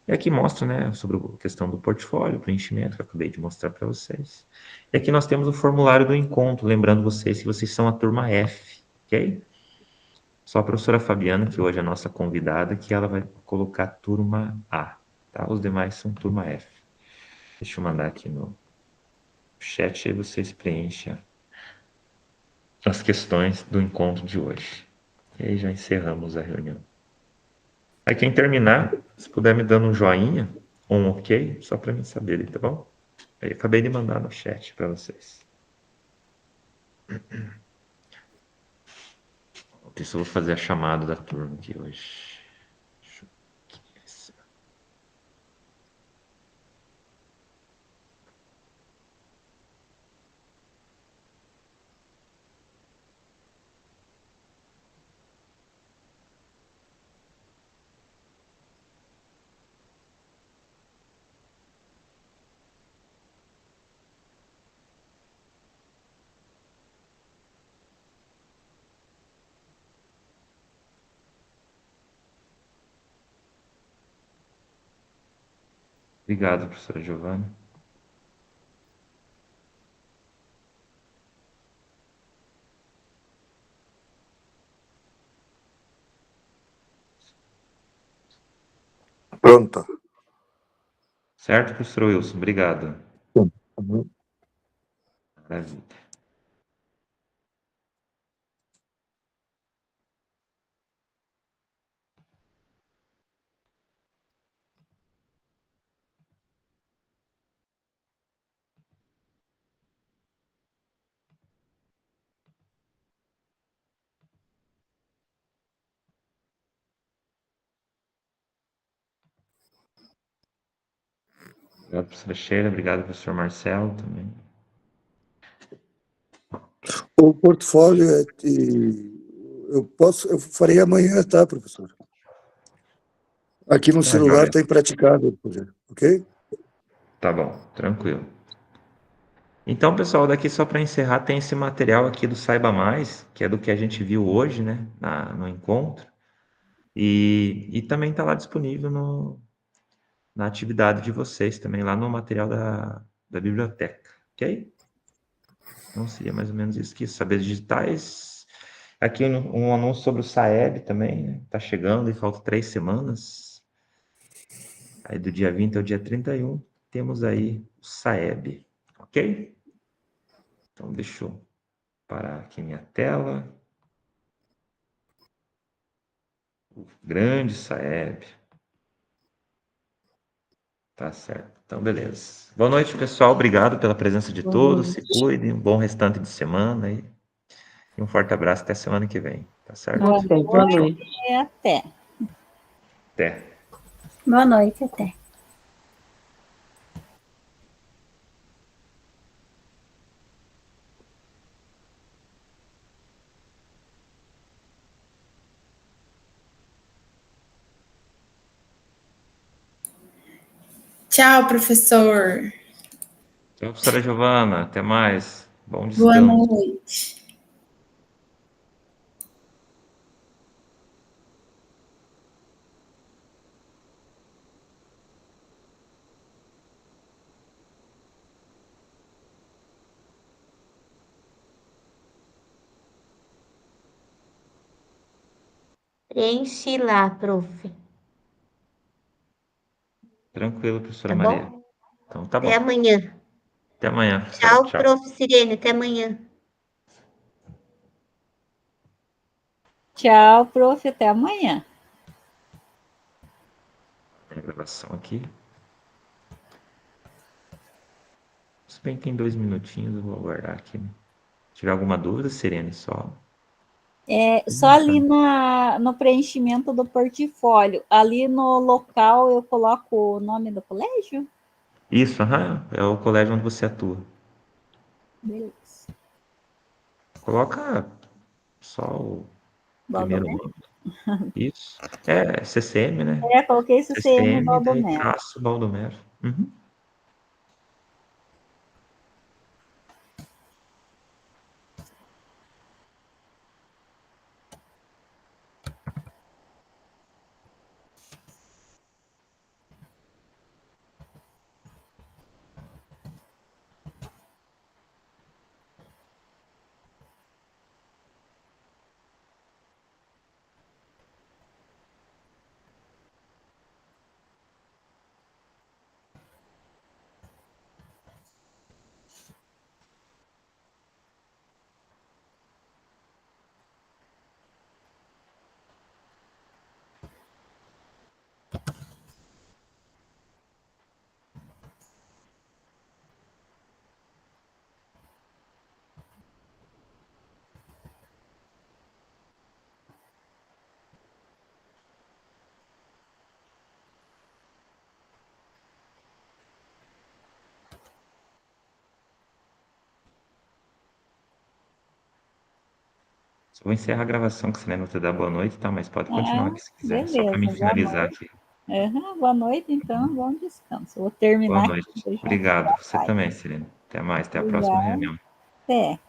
E aqui mostra, né, sobre a questão do portfólio, preenchimento, que eu acabei de mostrar para vocês. E aqui nós temos o formulário do encontro, lembrando vocês que vocês são a turma F, ok? Só a professora Fabiana, que hoje é a nossa convidada, que ela vai colocar turma A, tá? Os demais são turma F. Deixa eu mandar aqui no chat, aí vocês preenchem as questões do encontro de hoje. E aí já encerramos a reunião. Aí quem terminar, se puder me dando um joinha ou um ok, só para mim saber, tá bom? Aí acabei de mandar no chat para vocês. Por isso eu vou fazer a chamada da turma aqui hoje. Obrigado, professora Giovana. Pronto. Certo, professor Wilson? Obrigado. Uhum. Maravilha. Obrigado, professora Sheila. Obrigado, professor Marcelo também. O portfólio eu farei amanhã, tá, professor? Aqui no celular joia. está impraticável, ok? Tá bom, tranquilo. Então, pessoal, daqui só para encerrar, tem esse material aqui do Saiba Mais, que é do que a gente viu hoje, né, no encontro. E também está lá disponível na atividade de vocês, também lá no material da biblioteca, ok? Então, seria mais ou menos isso aqui, saberes digitais. Aqui um anúncio sobre o SAEB também, né? Tá chegando e falta 3 semanas. Aí do dia 20 ao dia 31, temos aí o SAEB, ok? Então, deixa eu parar aqui minha tela. O grande SAEB. Tá certo. Então, beleza. Boa noite, pessoal. Obrigado pela presença de todos. Se cuidem. Um bom restante de semana. E um forte abraço. Até semana que vem. Tá certo? Boa Boa noite noite. e até. Até. Boa noite, até. Tchau, professor. Tchau, professora Giovana. Até mais. Bom Boa descanso. noite. Preenche lá, prof. Tranquilo, professora Tá Maria. bom? Então, tá Até bom. amanhã. Até amanhã, professora. Tchau, Tchau. prof. Sirene. Até amanhã. Tchau, prof. Até amanhã. Tem a gravação aqui. Se bem que tem 2 minutinhos, eu vou aguardar aqui. Né? Se tiver alguma dúvida, Sirene, só. Só ali no preenchimento do portfólio. Ali no local eu coloco o nome do colégio? Isso, aham. É o colégio onde você atua. Beleza. Coloca só o primeiro Baldomero? nome. Isso. É CCM, né? Coloquei CCM CCM daí Baldomero. traço Baldomero. Uhum. Só vou encerrar a gravação, que você lembra de dar boa noite, tá? Mas pode continuar aqui se quiser, só para mim Beleza, boa finalizar noite. aqui. Boa noite, então, bom descanso. Vou Boa terminar aqui. noite. Deixar Obrigado. Você pai. também, Serena. Até mais, até a próxima Obrigada. reunião. Até.